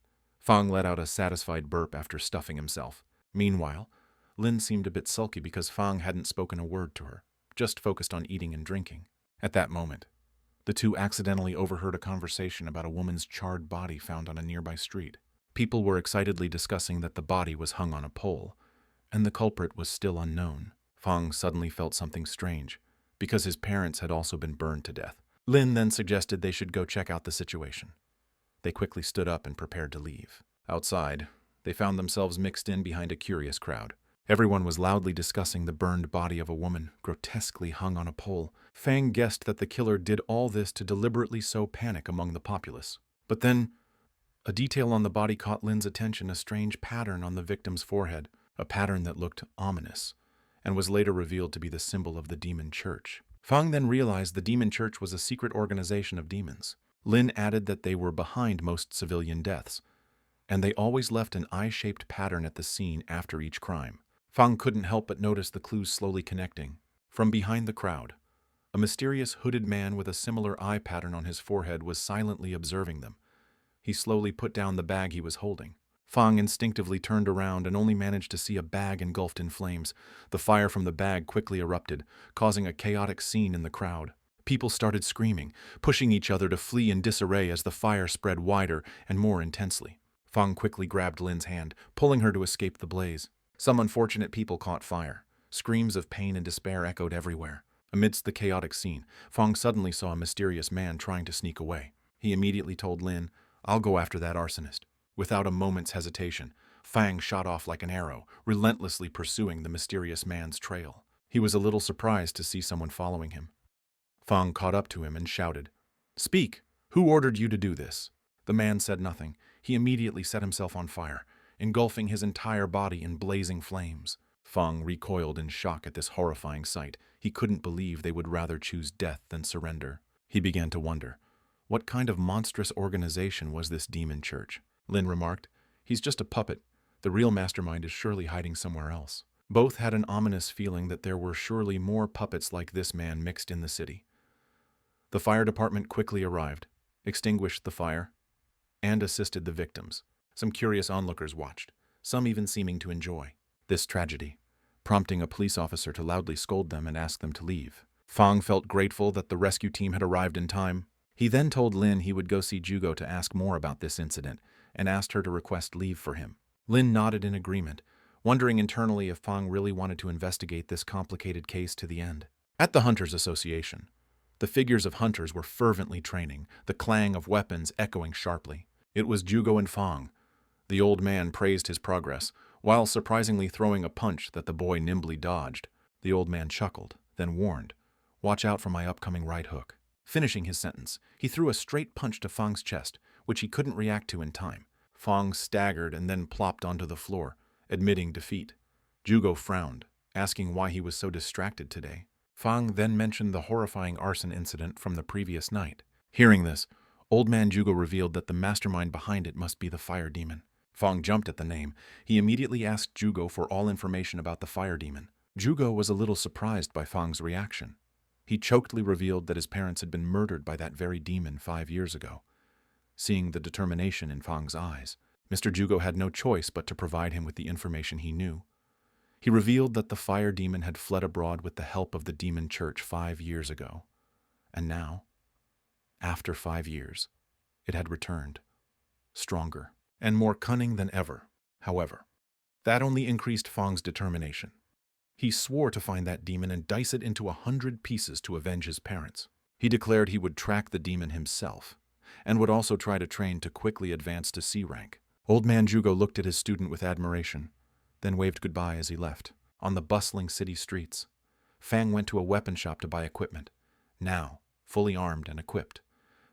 Fang let out a satisfied burp after stuffing himself. Meanwhile, Lin seemed a bit sulky because Fang hadn't spoken a word to her, just focused on eating and drinking. At that moment, the two accidentally overheard a conversation about a woman's charred body found on a nearby street. People were excitedly discussing that the body was hung on a pole, and the culprit was still unknown. Fang suddenly felt something strange, because his parents had also been burned to death. Lin then suggested they should go check out the situation. They quickly stood up and prepared to leave. Outside, they found themselves mixed in behind a curious crowd. Everyone was loudly discussing the burned body of a woman, grotesquely hung on a pole. Fang guessed that the killer did all this to deliberately sow panic among the populace. But then, a detail on the body caught Lin's attention, a strange pattern on the victim's forehead, a pattern that looked ominous, and was later revealed to be the symbol of the demon church. Fang then realized the demon church was a secret organization of demons. Lin added that they were behind most civilian deaths, and they always left an eye-shaped pattern at the scene after each crime. Fang couldn't help but notice the clues slowly connecting. From behind the crowd, a mysterious hooded man with a similar eye pattern on his forehead was silently observing them. He slowly put down the bag he was holding. Fang instinctively turned around and only managed to see a bag engulfed in flames. The fire from the bag quickly erupted, causing a chaotic scene in the crowd. People started screaming, pushing each other to flee in disarray as the fire spread wider and more intensely. Fang quickly grabbed Lin's hand, pulling her to escape the blaze. Some unfortunate people caught fire. Screams of pain and despair echoed everywhere. Amidst the chaotic scene, Fang suddenly saw a mysterious man trying to sneak away. He immediately told Lin, "I'll go after that arsonist." Without a moment's hesitation, Fang shot off like an arrow, relentlessly pursuing the mysterious man's trail. He was a little surprised to see someone following him. Fang caught up to him and shouted, "Speak! Who ordered you to do this?" The man said nothing. He immediately set himself on fire, engulfing his entire body in blazing flames. Fang recoiled in shock at this horrifying sight. He couldn't believe they would rather choose death than surrender. He began to wonder, what kind of monstrous organization was this demon church? Lin remarked, "He's just a puppet. The real mastermind is surely hiding somewhere else." Both had an ominous feeling that there were surely more puppets like this man mixed in the city. The fire department quickly arrived, extinguished the fire, and assisted the victims. Some curious onlookers watched, some even seeming to enjoy this tragedy, prompting a police officer to loudly scold them and ask them to leave. Fang felt grateful that the rescue team had arrived in time. He then told Lin he would go see Jugo to ask more about this incident and asked her to request leave for him. Lin nodded in agreement, wondering internally if Fang really wanted to investigate this complicated case to the end. At the Hunters Association, the figures of hunters were fervently training, the clang of weapons echoing sharply. It was Jugo and Fang. The old man praised his progress, while surprisingly throwing a punch that the boy nimbly dodged. The old man chuckled, then warned, "Watch out for my upcoming right hook." Finishing his sentence, he threw a straight punch to Fang's chest, which he couldn't react to in time. Fang staggered and then plopped onto the floor, admitting defeat. Jugo frowned, asking why he was so distracted today. Fang then mentioned the horrifying arson incident from the previous night. Hearing this, Old Man Jugo revealed that the mastermind behind it must be the fire demon. Fang jumped at the name. He immediately asked Jugo for all information about the fire demon. Jugo was a little surprised by Fang's reaction. He chokedly revealed that his parents had been murdered by that very demon 5 years ago. Seeing the determination in Fang's eyes, Mr. Jugo had no choice but to provide him with the information he knew. He revealed that the fire demon had fled abroad with the help of the demon church 5 years ago. And now, after 5 years, it had returned, stronger and more cunning than ever. However, that only increased Fang's determination. He swore to find that demon and dice it into 100 pieces to avenge his parents. He declared he would track the demon himself, and would also try to train to quickly advance to C rank. Old Man Jugo looked at his student with admiration, then waved goodbye as he left. On the bustling city streets, Fang went to a weapon shop to buy equipment. Now, fully armed and equipped,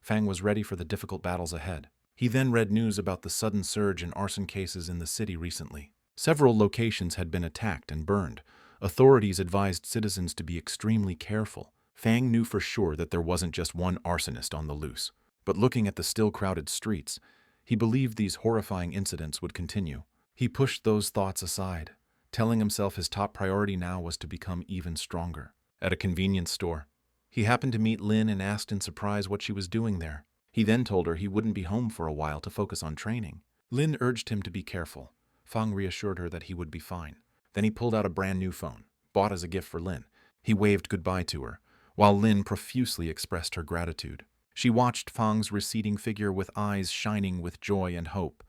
Fang was ready for the difficult battles ahead. He then read news about the sudden surge in arson cases in the city recently. Several locations had been attacked and burned. Authorities advised citizens to be extremely careful. Fang knew for sure that there wasn't just one arsonist on the loose. But looking at the still crowded streets, he believed these horrifying incidents would continue. He pushed those thoughts aside, telling himself his top priority now was to become even stronger. At a convenience store, he happened to meet Lin and asked in surprise what she was doing there. He then told her he wouldn't be home for a while to focus on training. Lin urged him to be careful. Fang reassured her that he would be fine. Then he pulled out a brand new phone, bought as a gift for Lin. He waved goodbye to her, while Lin profusely expressed her gratitude. She watched Fang's receding figure with eyes shining with joy and hope,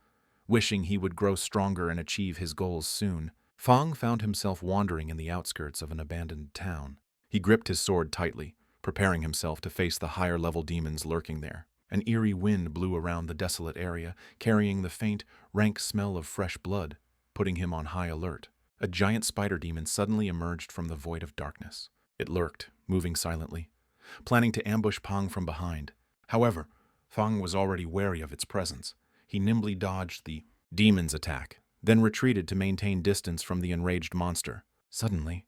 wishing he would grow stronger and achieve his goals soon. Fang found himself wandering in the outskirts of an abandoned town. He gripped his sword tightly, preparing himself to face the higher-level demons lurking there. An eerie wind blew around the desolate area, carrying the faint, rank smell of fresh blood, putting him on high alert. A giant spider demon suddenly emerged from the void of darkness. It lurked, moving silently, planning to ambush Fang from behind. However, Fang was already wary of its presence. He nimbly dodged the demon's attack, then retreated to maintain distance from the enraged monster. Suddenly,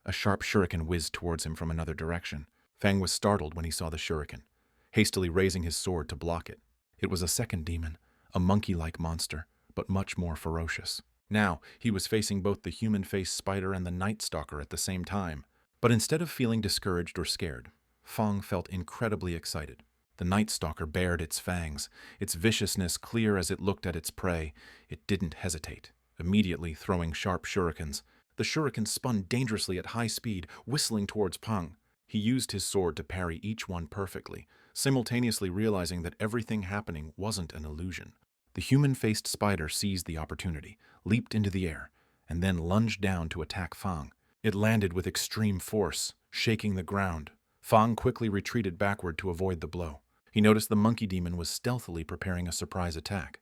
a sharp shuriken whizzed towards him from another direction. Fang was startled when he saw the shuriken, hastily raising his sword to block it. It was a second demon, a monkey-like monster, but much more ferocious. Now, he was facing both the human-faced spider and the night stalker at the same time. But instead of feeling discouraged or scared, Fang felt incredibly excited. The night stalker bared its fangs, its viciousness clear as it looked at its prey. It didn't hesitate, immediately throwing sharp shurikens. The shuriken spun dangerously at high speed, whistling towards Fang. He used his sword to parry each one perfectly, simultaneously realizing that everything happening wasn't an illusion. The human-faced spider seized the opportunity, leaped into the air, and then lunged down to attack Fang. It landed with extreme force, shaking the ground. Fang quickly retreated backward to avoid the blow. He noticed the monkey demon was stealthily preparing a surprise attack,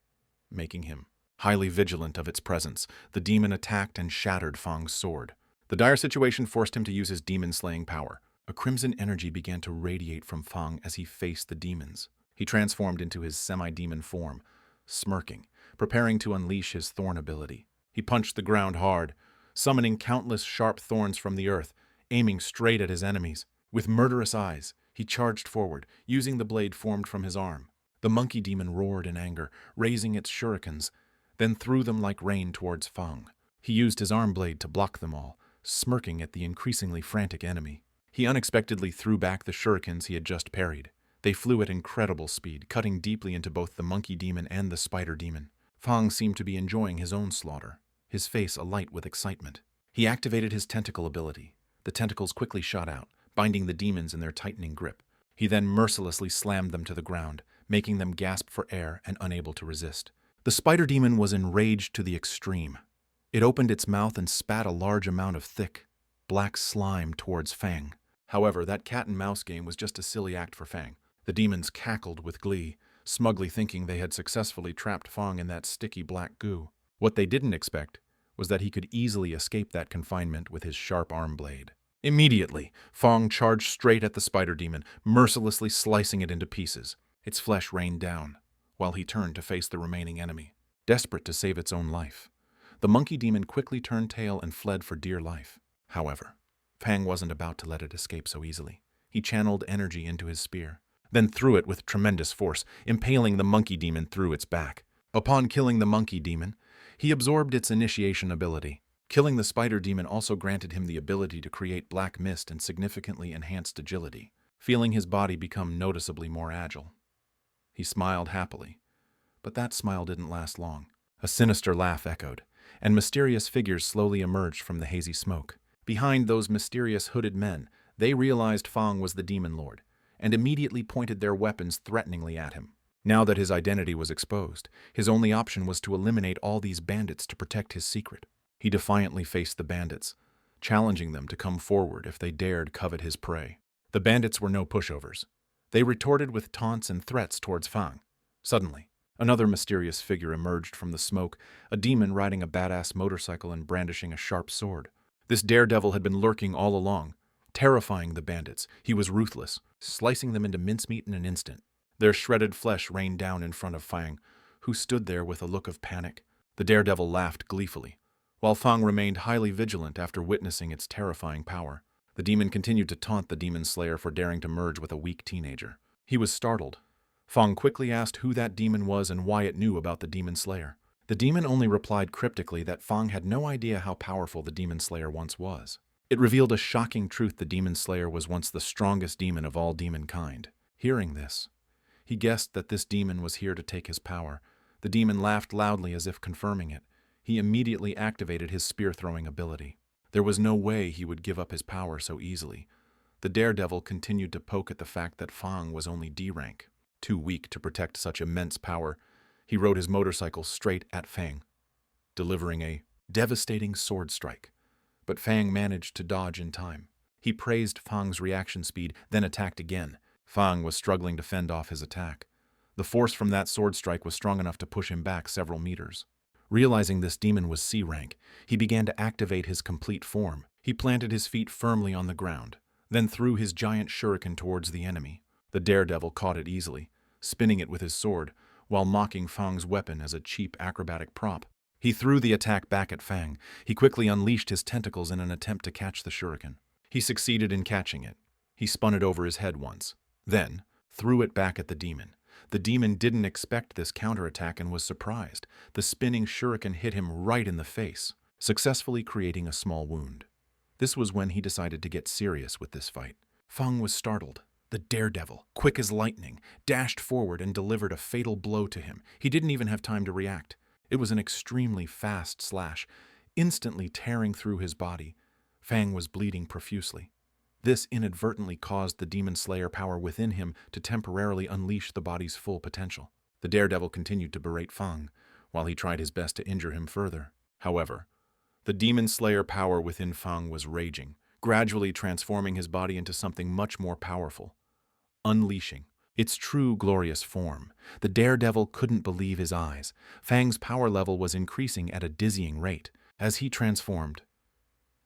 making him highly vigilant of its presence. The demon attacked and shattered Fang's sword. The dire situation forced him to use his demon-slaying power. A crimson energy began to radiate from Fang as he faced the demons. He transformed into his semi-demon form, smirking, preparing to unleash his thorn ability. He punched the ground hard, summoning countless sharp thorns from the earth, aiming straight at his enemies. With murderous eyes, he charged forward, using the blade formed from his arm. The monkey demon roared in anger, raising its shurikens, then threw them like rain towards Fang. He used his arm blade to block them all, smirking at the increasingly frantic enemy. He unexpectedly threw back the shurikens he had just parried. They flew at incredible speed, cutting deeply into both the monkey demon and the spider demon. Fang seemed to be enjoying his own slaughter, his face alight with excitement. He activated his tentacle ability. The tentacles quickly shot out, binding the demons in their tightening grip. He then mercilessly slammed them to the ground, making them gasp for air and unable to resist. The spider demon was enraged to the extreme. It opened its mouth and spat a large amount of thick, black slime towards Fang. However, that cat-and-mouse game was just a silly act for Fang. The demons cackled with glee, smugly thinking they had successfully trapped Fang in that sticky black goo. What they didn't expect was that he could easily escape that confinement with his sharp arm blade. Immediately, Fang charged straight at the spider demon, mercilessly slicing it into pieces. Its flesh rained down, while he turned to face the remaining enemy, desperate to save its own life. The monkey demon quickly turned tail and fled for dear life. However, Fang wasn't about to let it escape so easily. He channeled energy into his spear, then threw it with tremendous force, impaling the monkey demon through its back. Upon killing the monkey demon, he absorbed its initiation ability. Killing the spider demon also granted him the ability to create black mist and significantly enhanced agility, feeling his body become noticeably more agile. He smiled happily, but that smile didn't last long. A sinister laugh echoed, and mysterious figures slowly emerged from the hazy smoke. Behind those mysterious hooded men, they realized Fang was the demon lord, and immediately pointed their weapons threateningly at him. Now that his identity was exposed, his only option was to eliminate all these bandits to protect his secret. He defiantly faced the bandits, challenging them to come forward if they dared covet his prey. The bandits were no pushovers. They retorted with taunts and threats towards Fang. Suddenly, another mysterious figure emerged from the smoke, a demon riding a badass motorcycle and brandishing a sharp sword. This daredevil had been lurking all along, terrifying the bandits. He was ruthless, slicing them into mincemeat in an instant. Their shredded flesh rained down in front of Fang, who stood there with a look of panic. The daredevil laughed gleefully, while Fang remained highly vigilant after witnessing its terrifying power. The demon continued to taunt the demon slayer for daring to merge with a weak teenager. He was startled. Fang quickly asked who that demon was and why it knew about the demon slayer. The demon only replied cryptically that Fang had no idea how powerful the demon slayer once was. It revealed a shocking truth: the demon slayer was once the strongest demon of all demon kind. Hearing this, he guessed that this demon was here to take his power. The demon laughed loudly as if confirming it. He immediately activated his spear-throwing ability. There was no way he would give up his power so easily. The daredevil continued to poke at the fact that Fang was only D rank. Too weak to protect such immense power, he rode his motorcycle straight at Fang, delivering a devastating sword strike. But Fang managed to dodge in time. He praised Fang's reaction speed, then attacked again. Fang was struggling to fend off his attack. The force from that sword strike was strong enough to push him back several meters. Realizing this demon was C rank, he began to activate his complete form. He planted his feet firmly on the ground, then threw his giant shuriken towards the enemy. The daredevil caught it easily, spinning it with his sword, while mocking Fang's weapon as a cheap acrobatic prop. He threw the attack back at Fang. He quickly unleashed his tentacles in an attempt to catch the shuriken. He succeeded in catching it. He spun it over his head once, then threw it back at the demon. The demon didn't expect this counterattack and was surprised. The spinning shuriken hit him right in the face, successfully creating a small wound. This was when he decided to get serious with this fight. Fang was startled. The daredevil, quick as lightning, dashed forward and delivered a fatal blow to him. He didn't even have time to react. It was an extremely fast slash, instantly tearing through his body. Fang was bleeding profusely. This inadvertently caused the demon slayer power within him to temporarily unleash the body's full potential. The daredevil continued to berate Fang, while he tried his best to injure him further. However, the demon slayer power within Fang was raging, gradually transforming his body into something much more powerful. Unleashing its true glorious form, the daredevil couldn't believe his eyes. Fang's power level was increasing at a dizzying rate. As he transformed,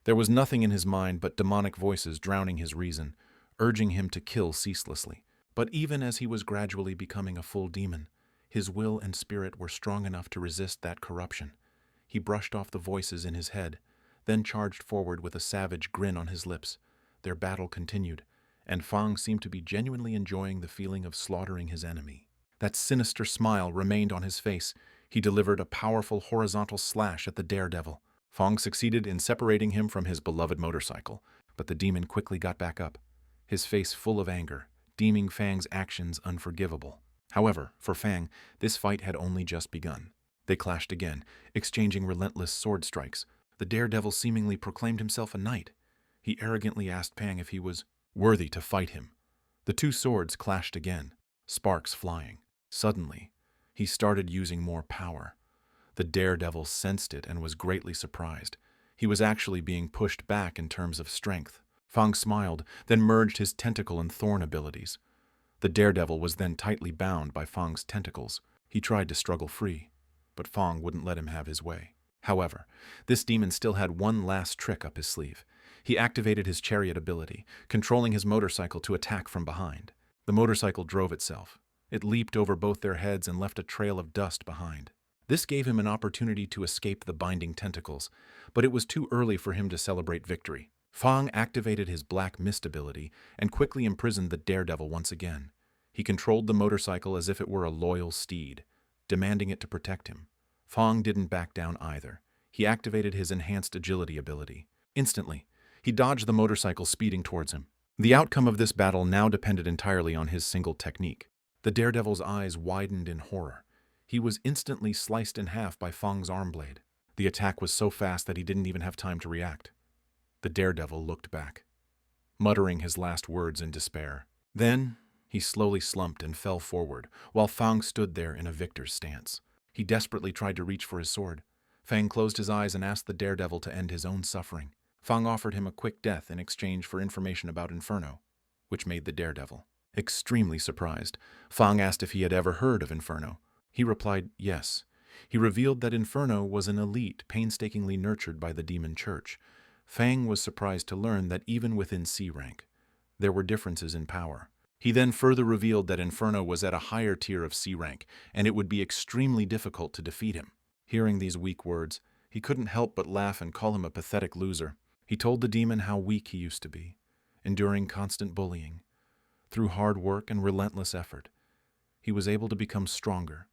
there was nothing in his mind but demonic voices drowning his reason, urging him to kill ceaselessly. But even as he was gradually becoming a full demon, his will and spirit were strong enough to resist that corruption. He brushed off the voices in his head, then charged forward with a savage grin on his lips. Their battle continued, and Fang seemed to be genuinely enjoying the feeling of slaughtering his enemy. That sinister smile remained on his face. He delivered a powerful horizontal slash at the daredevil. Fang succeeded in separating him from his beloved motorcycle, but the demon quickly got back up, his face full of anger, deeming Fang's actions unforgivable. However, for Fang, this fight had only just begun. They clashed again, exchanging relentless sword strikes. The daredevil seemingly proclaimed himself a knight. He arrogantly asked Fang if he was worthy to fight him. The two swords clashed again, sparks flying. Suddenly, he started using more power. The daredevil sensed it and was greatly surprised. He was actually being pushed back in terms of strength. Fang smiled, then merged his tentacle and thorn abilities. The daredevil was then tightly bound by Fang's tentacles. He tried to struggle free, but Fang wouldn't let him have his way. However, this demon still had one last trick up his sleeve. He activated his chariot ability, controlling his motorcycle to attack from behind. The motorcycle drove itself. It leaped over both their heads and left a trail of dust behind. This gave him an opportunity to escape the binding tentacles, but it was too early for him to celebrate victory. Fang activated his black mist ability and quickly imprisoned the daredevil once again. He controlled the motorcycle as if it were a loyal steed, demanding it to protect him. Fang didn't back down either. He activated his enhanced agility ability. Instantly, he dodged the motorcycle speeding towards him. The outcome of this battle now depended entirely on his single technique. The daredevil's eyes widened in horror. He was instantly sliced in half by Fang's arm blade. The attack was so fast that he didn't even have time to react. The daredevil looked back, muttering his last words in despair. Then, he slowly slumped and fell forward, while Fang stood there in a victor's stance. He desperately tried to reach for his sword. Fang closed his eyes and asked the daredevil to end his own suffering. Fang offered him a quick death in exchange for information about Inferno, which made the daredevil extremely surprised. Fang asked if he had ever heard of Inferno. He replied yes. He revealed that Inferno was an elite painstakingly nurtured by the demon church. Fang was surprised to learn that even within C rank, there were differences in power. He then further revealed that Inferno was at a higher tier of C rank, and it would be extremely difficult to defeat him. Hearing these weak words, he couldn't help but laugh and call him a pathetic loser. He told the demon how weak he used to be, enduring constant bullying. Through hard work and relentless effort, he was able to become stronger.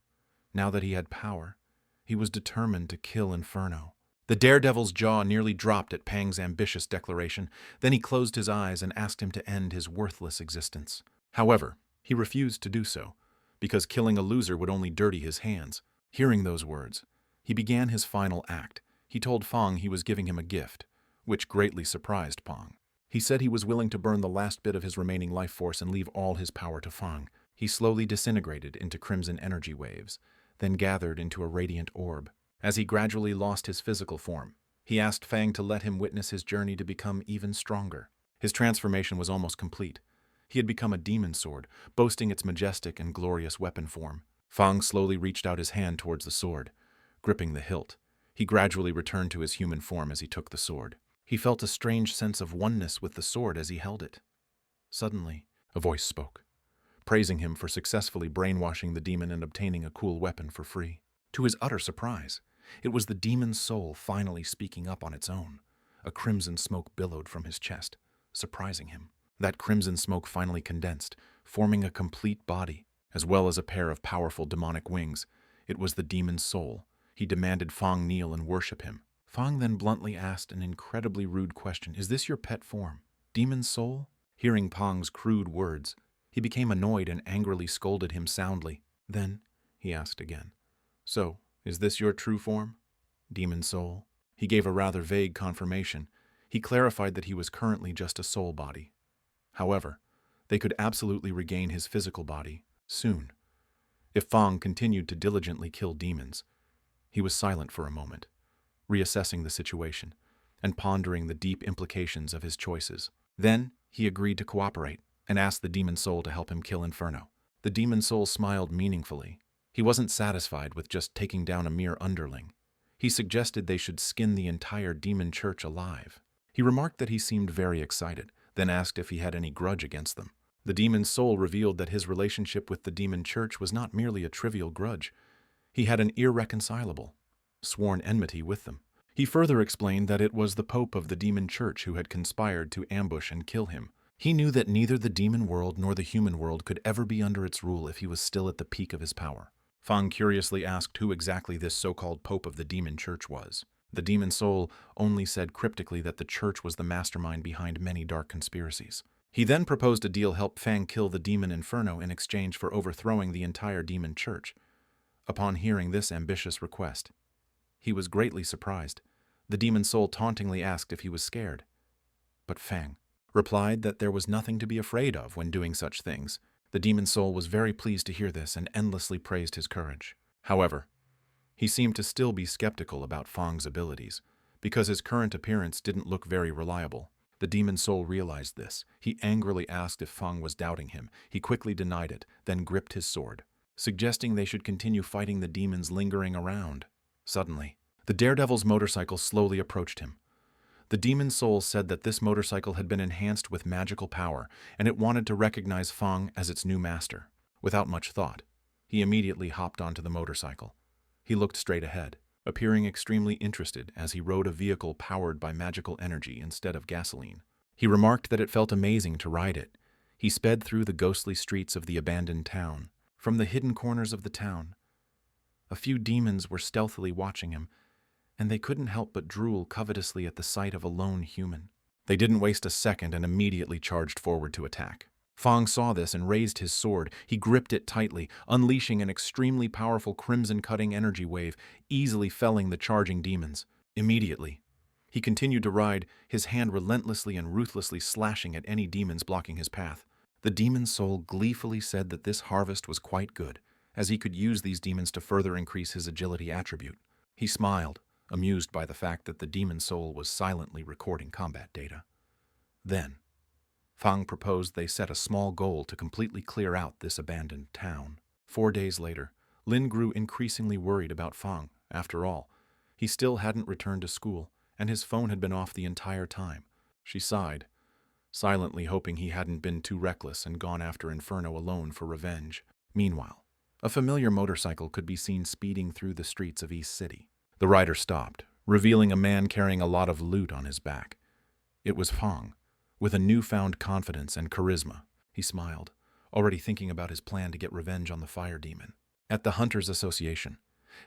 Now that he had power, he was determined to kill Inferno. The daredevil's jaw nearly dropped at Fang's ambitious declaration. Then he closed his eyes and asked him to end his worthless existence. However, he refused to do so, because killing a loser would only dirty his hands. Hearing those words, he began his final act. He told Fang he was giving him a gift, which greatly surprised Fang. He said he was willing to burn the last bit of his remaining life force and leave all his power to Fang. He slowly disintegrated into crimson energy waves, then gathered into a radiant orb. As he gradually lost his physical form, he asked Fang to let him witness his journey to become even stronger. His transformation was almost complete. He had become a demon sword, boasting its majestic and glorious weapon form. Fang slowly reached out his hand towards the sword, gripping the hilt. He gradually returned to his human form as he took the sword. He felt a strange sense of oneness with the sword as he held it. Suddenly, a voice spoke, praising him for successfully brainwashing the demon and obtaining a cool weapon for free. To his utter surprise, it was the demon's soul finally speaking up on its own. A crimson smoke billowed from his chest, surprising him. That crimson smoke finally condensed, forming a complete body, as well as a pair of powerful demonic wings. It was the demon's soul. He demanded Fang kneel and worship him. Fang then bluntly asked an incredibly rude question. "Is this your pet form, demon soul?" Hearing Fang's crude words, he became annoyed and angrily scolded him soundly. Then, he asked again, "So, is this your true form, demon soul?" He gave a rather vague confirmation. He clarified that he was currently just a soul body. However, they could absolutely regain his physical body soon, if Fang continued to diligently kill demons. He was silent for a moment, reassessing the situation and pondering the deep implications of his choices. Then, he agreed to cooperate and asked the demon soul to help him kill Inferno. The demon soul smiled meaningfully. He wasn't satisfied with just taking down a mere underling. He suggested they should skin the entire demon church alive. He remarked that he seemed very excited, then asked if he had any grudge against them. The demon's soul revealed that his relationship with the demon church was not merely a trivial grudge. He had an irreconcilable, sworn enmity with them. He further explained that it was the Pope of the demon church who had conspired to ambush and kill him. He knew that neither the demon world nor the human world could ever be under its rule if he was still at the peak of his power. Fang curiously asked who exactly this so-called Pope of the demon church was. The demon soul only said cryptically that the church was the mastermind behind many dark conspiracies. He then proposed a deal: help Fang kill the demon Inferno in exchange for overthrowing the entire demon church. Upon hearing this ambitious request, he was greatly surprised. The demon soul tauntingly asked if he was scared. But Fang replied that there was nothing to be afraid of when doing such things. The demon soul was very pleased to hear this and endlessly praised his courage. However, he seemed to still be skeptical about Fang's abilities, because his current appearance didn't look very reliable. The demon soul realized this. He angrily asked if Fang was doubting him. He quickly denied it, then gripped his sword, suggesting they should continue fighting the demons lingering around. Suddenly, the daredevil's motorcycle slowly approached him. The demon soul said that this motorcycle had been enhanced with magical power, and it wanted to recognize Fang as its new master. Without much thought, he immediately hopped onto the motorcycle. He looked straight ahead, appearing extremely interested as he rode a vehicle powered by magical energy instead of gasoline. He remarked that it felt amazing to ride it. He sped through the ghostly streets of the abandoned town. From the hidden corners of the town, a few demons were stealthily watching him, and they couldn't help but drool covetously at the sight of a lone human. They didn't waste a second and immediately charged forward to attack. Fang saw this and raised his sword. He gripped it tightly, unleashing an extremely powerful crimson-cutting energy wave, easily felling the charging demons. Immediately, he continued to ride, his hand relentlessly and ruthlessly slashing at any demons blocking his path. The demon soul gleefully said that this harvest was quite good, as he could use these demons to further increase his agility attribute. He smiled, amused by the fact that the demon soul was silently recording combat data. Then, Fang proposed they set a small goal to completely clear out this abandoned town. 4 days later, Lin grew increasingly worried about Fang. After all, he still hadn't returned to school, and his phone had been off the entire time. She sighed, silently hoping he hadn't been too reckless and gone after Inferno alone for revenge. Meanwhile, a familiar motorcycle could be seen speeding through the streets of East City. The rider stopped, revealing a man carrying a lot of loot on his back. It was Fang, with a newfound confidence and charisma. He smiled, already thinking about his plan to get revenge on the fire demon. At the Hunters Association,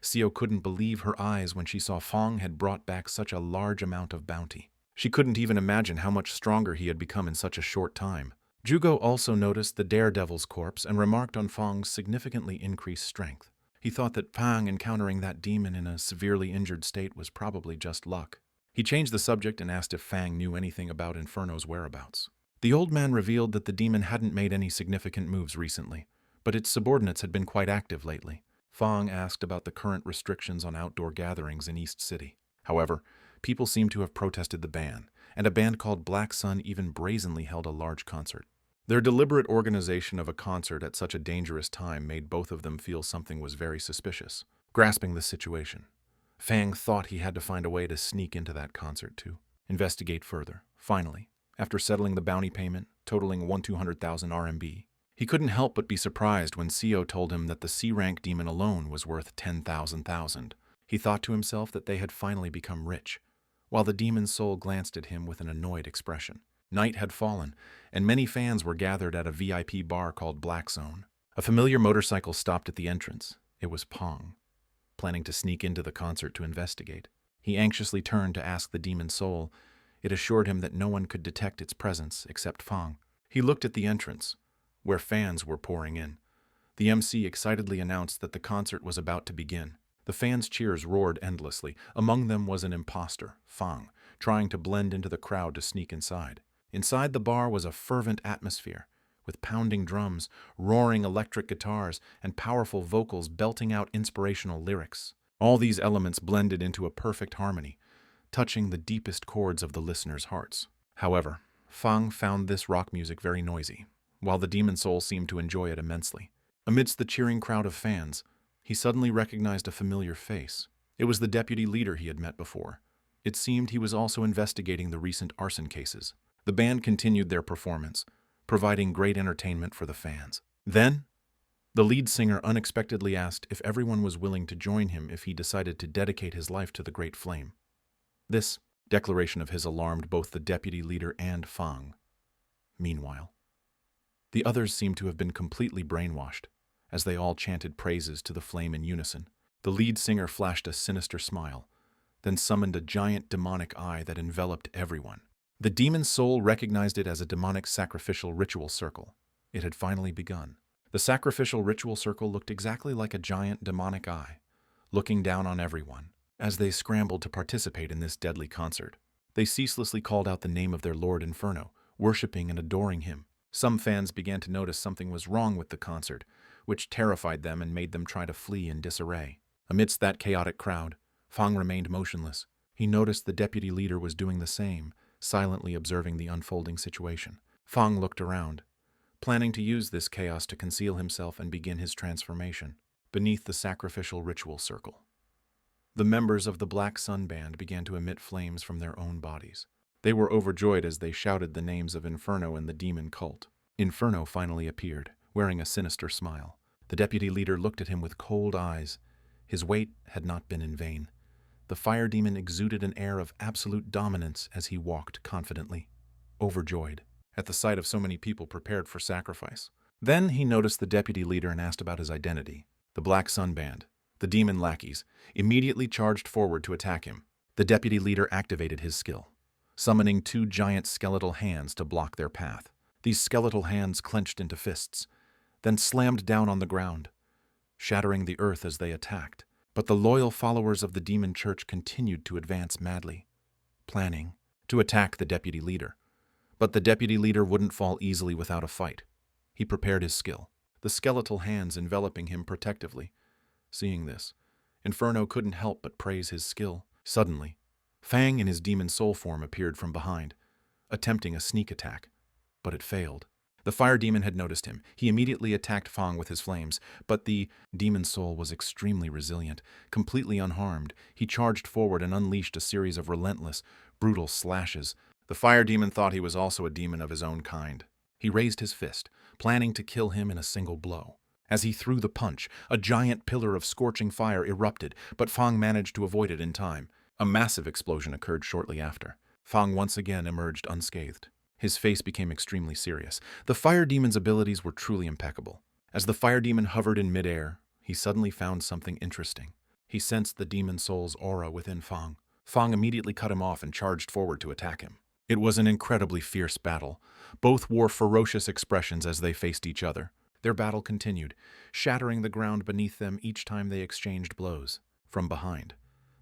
Seo couldn't believe her eyes when she saw Fang had brought back such a large amount of bounty. She couldn't even imagine how much stronger he had become in such a short time. Jugo also noticed the daredevil's corpse and remarked on Fang's significantly increased strength. He thought that Fang encountering that demon in a severely injured state was probably just luck. He changed the subject and asked if Fang knew anything about Inferno's whereabouts. The old man revealed that the demon hadn't made any significant moves recently, but its subordinates had been quite active lately. Fang asked about the current restrictions on outdoor gatherings in East City. However, people seemed to have protested the ban, and a band called Black Sun even brazenly held a large concert. Their deliberate organization of a concert at such a dangerous time made both of them feel something was very suspicious. Grasping the situation, Fang thought he had to find a way to sneak into that concert to investigate further. Finally, after settling the bounty payment, totaling 200,000 RMB, he couldn't help but be surprised when Seo told him that the C-rank demon alone was worth 10,000. He thought to himself that they had finally become rich, while the demon's soul glanced at him with an annoyed expression. Night had fallen, and many fans were gathered at a VIP bar called Black Zone. A familiar motorcycle stopped at the entrance. It was Pong, planning to sneak into the concert to investigate. He anxiously turned to ask the demon's soul. It assured him that no one could detect its presence except Fang. He looked at the entrance, where fans were pouring in. The MC excitedly announced that the concert was about to begin. The fans' cheers roared endlessly. Among them was an imposter, Fang, trying to blend into the crowd to sneak inside. Inside the bar was a fervent atmosphere, with pounding drums, roaring electric guitars, and powerful vocals belting out inspirational lyrics. All these elements blended into a perfect harmony, touching the deepest chords of the listeners' hearts. However, Fang found this rock music very noisy, while the demon soul seemed to enjoy it immensely. Amidst the cheering crowd of fans, he suddenly recognized a familiar face. It was the deputy leader he had met before. It seemed he was also investigating the recent arson cases. The band continued their performance, providing great entertainment for the fans. Then, the lead singer unexpectedly asked if everyone was willing to join him if he decided to dedicate his life to the Great Flame. This declaration of his alarmed both the deputy leader and Fang. Meanwhile, the others seemed to have been completely brainwashed, as they all chanted praises to the flame in unison. The lead singer flashed a sinister smile, then summoned a giant demonic eye that enveloped everyone. The demon's soul recognized it as a demonic sacrificial ritual circle. It had finally begun. The sacrificial ritual circle looked exactly like a giant demonic eye, looking down on everyone. As they scrambled to participate in this deadly concert, they ceaselessly called out the name of their Lord Inferno, worshipping and adoring him. Some fans began to notice something was wrong with the concert, which terrified them and made them try to flee in disarray. Amidst that chaotic crowd, Fang remained motionless. He noticed the deputy leader was doing the same, silently observing the unfolding situation. Fang looked around, planning to use this chaos to conceal himself and begin his transformation. Beneath the sacrificial ritual circle, the members of the Black Sun Band began to emit flames from their own bodies. They were overjoyed as they shouted the names of Inferno and the demon cult. Inferno finally appeared, wearing a sinister smile. The deputy leader looked at him with cold eyes. His wait had not been in vain. The fire demon exuded an air of absolute dominance as he walked confidently, overjoyed at the sight of so many people prepared for sacrifice. Then he noticed the deputy leader and asked about his identity. The Black Sun Band, the demon lackeys, immediately charged forward to attack him. The deputy leader activated his skill, summoning 2 giant skeletal hands to block their path. These skeletal hands clenched into fists, then slammed down on the ground, shattering the earth as they attacked. But the loyal followers of the demon church continued to advance madly, planning to attack the deputy leader. But the deputy leader wouldn't fall easily without a fight. He prepared his skill, the skeletal hands enveloping him protectively. Seeing this, Inferno couldn't help but praise his skill. Suddenly, Fang in his demon soul form appeared from behind, attempting a sneak attack, but it failed. The fire demon had noticed him. He immediately attacked Fang with his flames, but the demon soul was extremely resilient. Completely unharmed, he charged forward and unleashed a series of relentless, brutal slashes. The fire demon thought he was also a demon of his own kind. He raised his fist, planning to kill him in a single blow. As he threw the punch, a giant pillar of scorching fire erupted, but Fang managed to avoid it in time. A massive explosion occurred shortly after. Fang once again emerged unscathed. His face became extremely serious. The fire demon's abilities were truly impeccable. As the fire demon hovered in midair, he suddenly found something interesting. He sensed the demon soul's aura within Fang. Fang immediately cut him off and charged forward to attack him. It was an incredibly fierce battle. Both wore ferocious expressions as they faced each other. Their battle continued, shattering the ground beneath them each time they exchanged blows. From behind,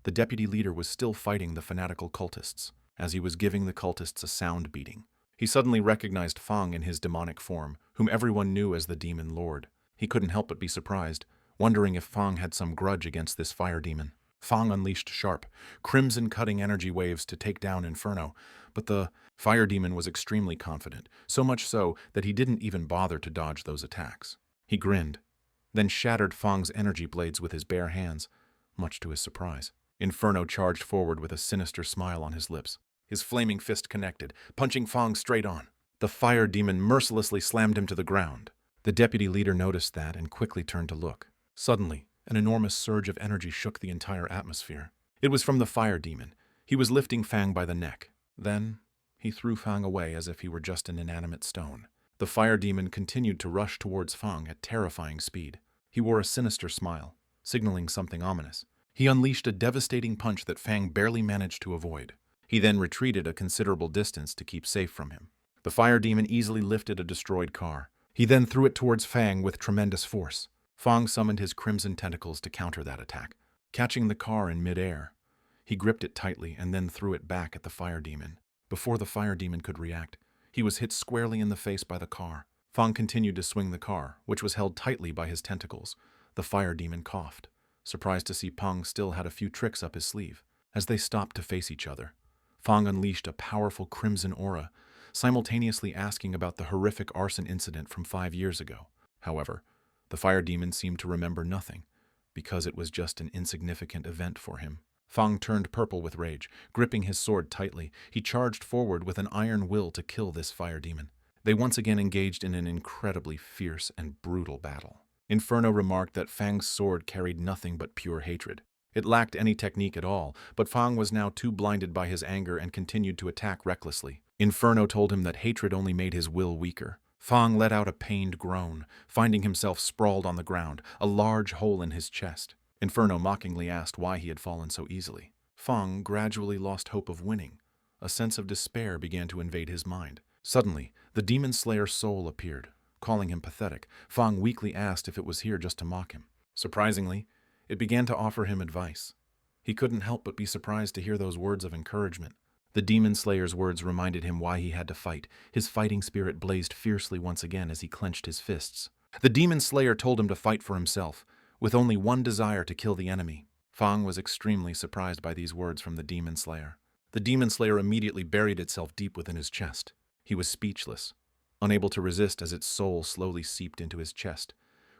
the deputy leader was still fighting the fanatical cultists. As he was giving the cultists a sound beating, he suddenly recognized Fang in his demonic form, whom everyone knew as the Demon Lord. He couldn't help but be surprised, wondering if Fang had some grudge against this fire demon. Fang unleashed sharp, crimson-cutting energy waves to take down Inferno, but the fire demon was extremely confident, so much so that he didn't even bother to dodge those attacks. He grinned, then shattered Fang's energy blades with his bare hands, much to his surprise. Inferno charged forward with a sinister smile on his lips. His flaming fist connected, punching Fang straight on. The fire demon mercilessly slammed him to the ground. The deputy leader noticed that and quickly turned to look. Suddenly, an enormous surge of energy shook the entire atmosphere. It was from the fire demon. He was lifting Fang by the neck. Then, he threw Fang away as if he were just an inanimate stone. The fire demon continued to rush towards Fang at terrifying speed. He wore a sinister smile, signaling something ominous. He unleashed a devastating punch that Fang barely managed to avoid. He then retreated a considerable distance to keep safe from him. The fire demon easily lifted a destroyed car. He then threw it towards Fang with tremendous force. Fang summoned his crimson tentacles to counter that attack. Catching the car in midair, he gripped it tightly and then threw it back at the fire demon. Before the fire demon could react, he was hit squarely in the face by the car. Fang continued to swing the car, which was held tightly by his tentacles. The fire demon coughed, surprised to see Fang still had a few tricks up his sleeve. As they stopped to face each other, Fang unleashed a powerful crimson aura, simultaneously asking about the horrific arson incident from 5 years ago. However, the fire demon seemed to remember nothing, because it was just an insignificant event for him. Fang turned purple with rage. Gripping his sword tightly, he charged forward with an iron will to kill this fire demon. They once again engaged in an incredibly fierce and brutal battle. Inferno remarked that Fang's sword carried nothing but pure hatred. It lacked any technique at all, but Fang was now too blinded by his anger and continued to attack recklessly. Inferno told him that hatred only made his will weaker. Fang let out a pained groan, finding himself sprawled on the ground, a large hole in his chest. Inferno mockingly asked why he had fallen so easily. Fang gradually lost hope of winning. A sense of despair began to invade his mind. Suddenly, the Demon Slayer's soul appeared. Calling him pathetic, Fang weakly asked if it was here just to mock him. Surprisingly, it began to offer him advice. He couldn't help but be surprised to hear those words of encouragement. The Demon Slayer's words reminded him why he had to fight. His fighting spirit blazed fiercely once again as he clenched his fists. The Demon Slayer told him to fight for himself, with only one desire to kill the enemy. Fang was extremely surprised by these words from the Demon Slayer. The Demon Slayer immediately buried itself deep within his chest. He was speechless, unable to resist as its soul slowly seeped into his chest.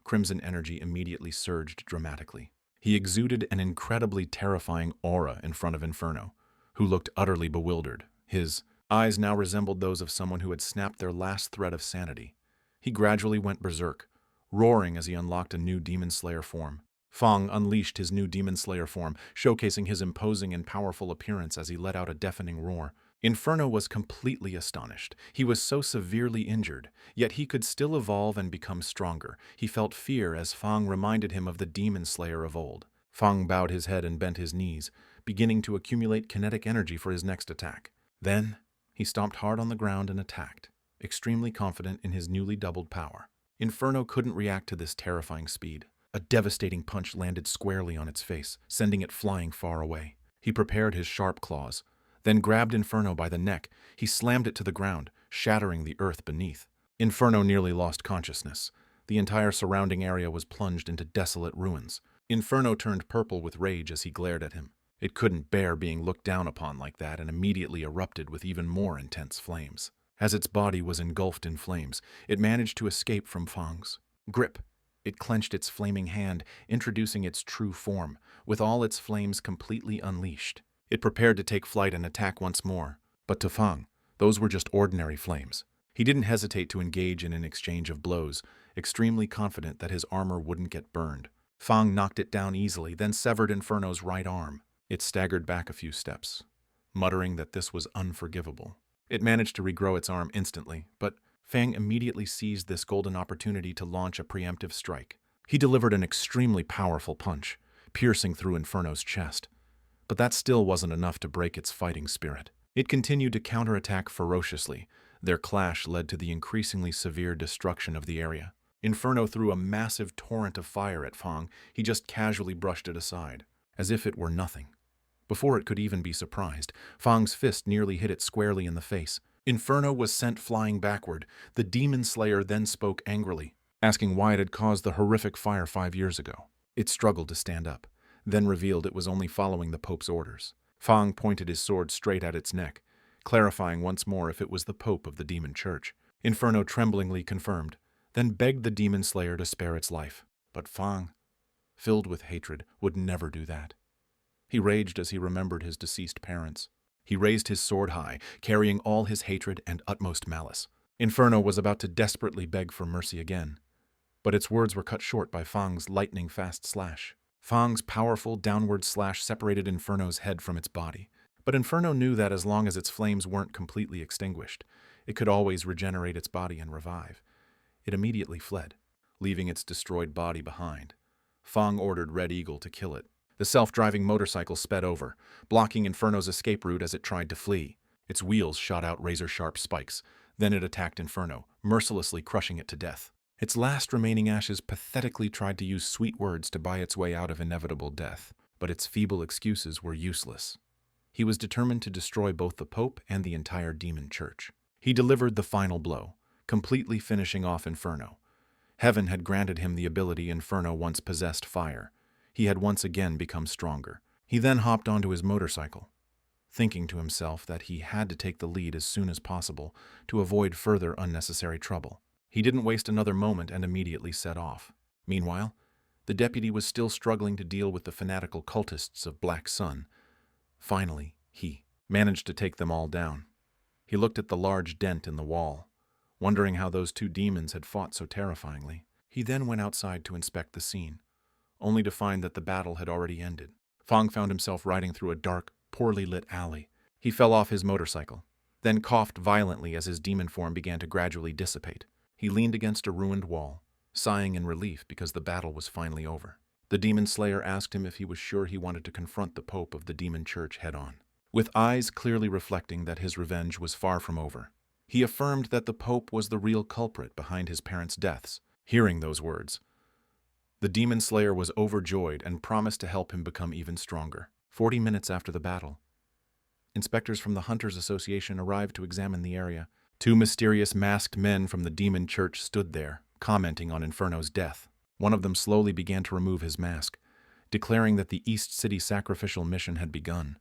Crimson energy immediately surged dramatically. He exuded an incredibly terrifying aura in front of Inferno, who looked utterly bewildered. His eyes now resembled those of someone who had snapped their last thread of sanity. He gradually went berserk, roaring as he unlocked a new Demon Slayer form. Fang unleashed his new Demon Slayer form, showcasing his imposing and powerful appearance as he let out a deafening roar. Inferno was completely astonished. He was so severely injured, yet he could still evolve and become stronger. He felt fear as Fang reminded him of the Demon Slayer of old. Fang bowed his head and bent his knees, beginning to accumulate kinetic energy for his next attack. Then, he stomped hard on the ground and attacked, extremely confident in his newly doubled power. Inferno couldn't react to this terrifying speed. A devastating punch landed squarely on its face, sending it flying far away. He prepared his sharp claws, then grabbed Inferno by the neck. He slammed it to the ground, shattering the earth beneath. Inferno nearly lost consciousness. The entire surrounding area was plunged into desolate ruins. Inferno turned purple with rage as he glared at him. It couldn't bear being looked down upon like that and immediately erupted with even more intense flames. As its body was engulfed in flames, it managed to escape from Fang's grip. It clenched its flaming hand, introducing its true form, with all its flames completely unleashed. It prepared to take flight and attack once more, but to Fang, those were just ordinary flames. He didn't hesitate to engage in an exchange of blows, extremely confident that his armor wouldn't get burned. Fang knocked it down easily, then severed Inferno's right arm. It staggered back a few steps, muttering that this was unforgivable. It managed to regrow its arm instantly, but Fang immediately seized this golden opportunity to launch a preemptive strike. He delivered an extremely powerful punch, piercing through Inferno's chest. But that still wasn't enough to break its fighting spirit. It continued to counterattack ferociously. Their clash led to the increasingly severe destruction of the area. Inferno threw a massive torrent of fire at Fang. He just casually brushed it aside, as if it were nothing. Before it could even be surprised, Fang's fist nearly hit it squarely in the face. Inferno was sent flying backward. The demon slayer then spoke angrily, asking why it had caused the horrific fire 5 years ago. It struggled to stand up, then revealed it was only following the Pope's orders. Fang pointed his sword straight at its neck, clarifying once more if it was the Pope of the demon church. Inferno tremblingly confirmed, then begged the demon slayer to spare its life. But Fang, filled with hatred, would never do that. He raged as he remembered his deceased parents. He raised his sword high, carrying all his hatred and utmost malice. Inferno was about to desperately beg for mercy again, but its words were cut short by Fang's lightning-fast slash. Fang's powerful downward slash separated Inferno's head from its body, but Inferno knew that as long as its flames weren't completely extinguished, it could always regenerate its body and revive. It immediately fled, leaving its destroyed body behind. Fang ordered Red Eagle to kill it. The self-driving motorcycle sped over, blocking Inferno's escape route as it tried to flee. Its wheels shot out razor-sharp spikes. Then it attacked Inferno, mercilessly crushing it to death. Its last remaining ashes pathetically tried to use sweet words to buy its way out of inevitable death, but its feeble excuses were useless. He was determined to destroy both the Pope and the entire demon church. He delivered the final blow, completely finishing off Inferno. Heaven had granted him the ability Inferno once possessed: fire. He had once again become stronger. He then hopped onto his motorcycle, thinking to himself that he had to take the lead as soon as possible to avoid further unnecessary trouble. He didn't waste another moment and immediately set off. Meanwhile, the deputy was still struggling to deal with the fanatical cultists of Black Sun. Finally, he managed to take them all down. He looked at the large dent in the wall, wondering how those two demons had fought so terrifyingly. He then went outside to inspect the scene, only to find that the battle had already ended. Fang found himself riding through a dark, poorly lit alley. He fell off his motorcycle, then coughed violently as his demon form began to gradually dissipate. He leaned against a ruined wall, sighing in relief because the battle was finally over. The demon slayer asked him if he was sure he wanted to confront the Pope of the demon church head-on. With eyes clearly reflecting that his revenge was far from over, he affirmed that the Pope was the real culprit behind his parents' deaths. Hearing those words, the demon slayer was overjoyed and promised to help him become even stronger. 40 minutes after the battle, inspectors from the Hunters Association arrived to examine the area. 2 mysterious masked men from the demon church stood there, commenting on Inferno's death. One of them slowly began to remove his mask, declaring that the East City sacrificial mission had begun.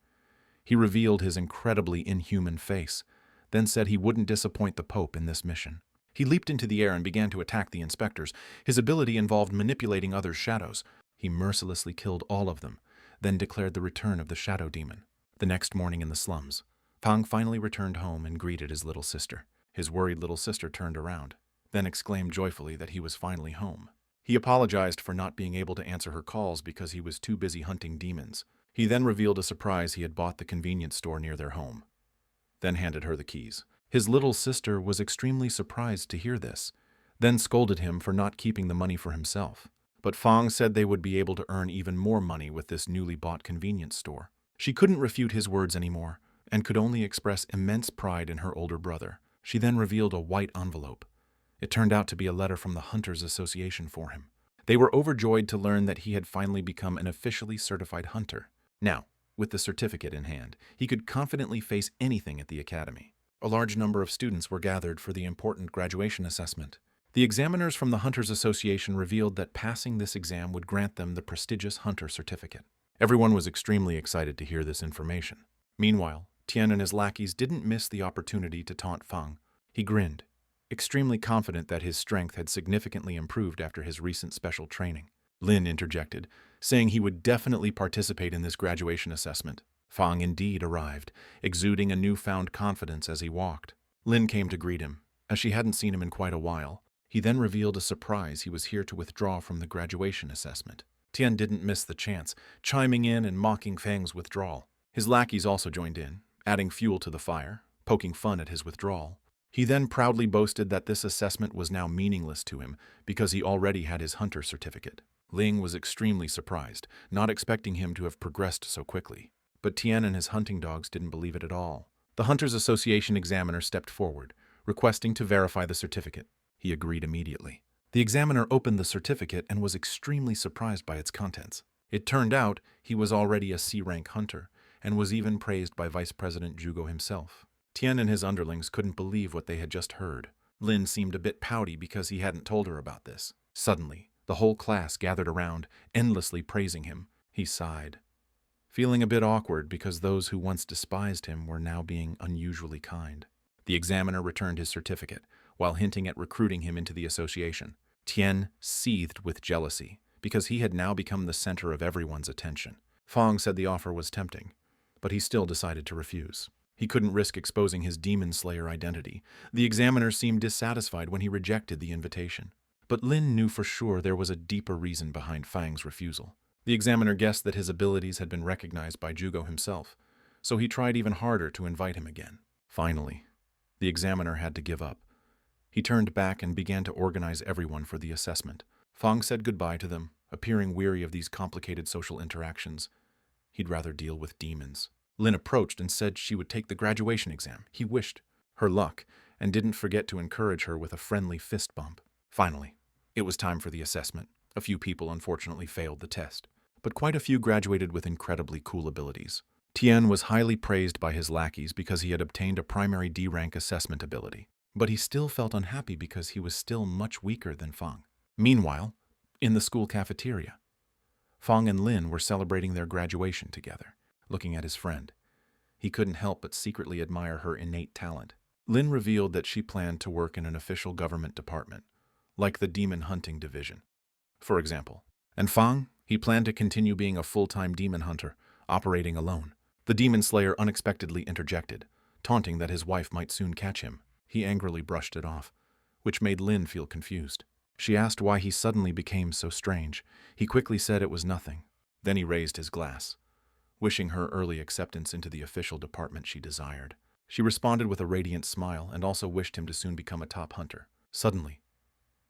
He revealed his incredibly inhuman face, then said he wouldn't disappoint the Pope in this mission. He leaped into the air and began to attack the inspectors. His ability involved manipulating others' shadows. He mercilessly killed all of them, then declared the return of the shadow demon. The next morning in the slums, Fang finally returned home and greeted his little sister. His worried little sister turned around, then exclaimed joyfully that he was finally home. He apologized for not being able to answer her calls because he was too busy hunting demons. He then revealed a surprise he had bought the convenience store near their home, then handed her the keys. His little sister was extremely surprised to hear this, then scolded him for not keeping the money for himself. But Fang said they would be able to earn even more money with this newly bought convenience store. She couldn't refute his words anymore, and could only express immense pride in her older brother. She then revealed a white envelope. It turned out to be a letter from the Hunters Association for him. They were overjoyed to learn that he had finally become an officially certified hunter. Now, with the certificate in hand, he could confidently face anything at the academy. A large number of students were gathered for the important graduation assessment. The examiners from the Hunters Association revealed that passing this exam would grant them the prestigious hunter certificate. Everyone was extremely excited to hear this information. Meanwhile, Tian and his lackeys didn't miss the opportunity to taunt Fang. He grinned, extremely confident that his strength had significantly improved after his recent special training. Lin interjected, saying he would definitely participate in this graduation assessment. Fang indeed arrived, exuding a newfound confidence as he walked. Lin came to greet him, as she hadn't seen him in quite a while. He then revealed a surprise: he was here to withdraw from the graduation assessment. Tian didn't miss the chance, chiming in and mocking Fang's withdrawal. His lackeys also joined in, adding fuel to the fire, poking fun at his withdrawal. He then proudly boasted that this assessment was now meaningless to him because he already had his hunter certificate. Ling was extremely surprised, not expecting him to have progressed so quickly. But Tian and his hunting dogs didn't believe it at all. The Hunters Association examiner stepped forward, requesting to verify the certificate. He agreed immediately. The examiner opened the certificate and was extremely surprised by its contents. It turned out he was already a C-rank hunter, and was even praised by Vice President Jugo himself. Tien and his underlings couldn't believe what they had just heard. Lin seemed a bit pouty because he hadn't told her about this. Suddenly, the whole class gathered around, endlessly praising him. He sighed, feeling a bit awkward because those who once despised him were now being unusually kind. The examiner returned his certificate, while hinting at recruiting him into the association. Tien seethed with jealousy, because he had now become the center of everyone's attention. Fong said the offer was tempting, but he still decided to refuse. He couldn't risk exposing his demon slayer identity. The examiner seemed dissatisfied when he rejected the invitation. But Lin knew for sure there was a deeper reason behind Fang's refusal. The examiner guessed that his abilities had been recognized by Jugo himself, so he tried even harder to invite him again. Finally, the examiner had to give up. He turned back and began to organize everyone for the assessment. Fang said goodbye to them, appearing weary of these complicated social interactions. He'd rather deal with demons. Lin approached and said she would take the graduation exam. He wished her luck and didn't forget to encourage her with a friendly fist bump. Finally, it was time for the assessment. A few people unfortunately failed the test, but quite a few graduated with incredibly cool abilities. Tien was highly praised by his lackeys because he had obtained a primary D-rank assessment ability, but he still felt unhappy because he was still much weaker than Fang. Meanwhile, in the school cafeteria, Fang and Lin were celebrating their graduation together. Looking at his friend, he couldn't help but secretly admire her innate talent. Lin revealed that she planned to work in an official government department, like the Demon Hunting Division, for example. And Fang, he planned to continue being a full-time demon hunter, operating alone. The demon slayer unexpectedly interjected, taunting that his wife might soon catch him. He angrily brushed it off, which made Lin feel confused. She asked why he suddenly became so strange. He quickly said it was nothing. Then he raised his glass, wishing her early acceptance into the official department she desired. She responded with a radiant smile and also wished him to soon become a top hunter. Suddenly,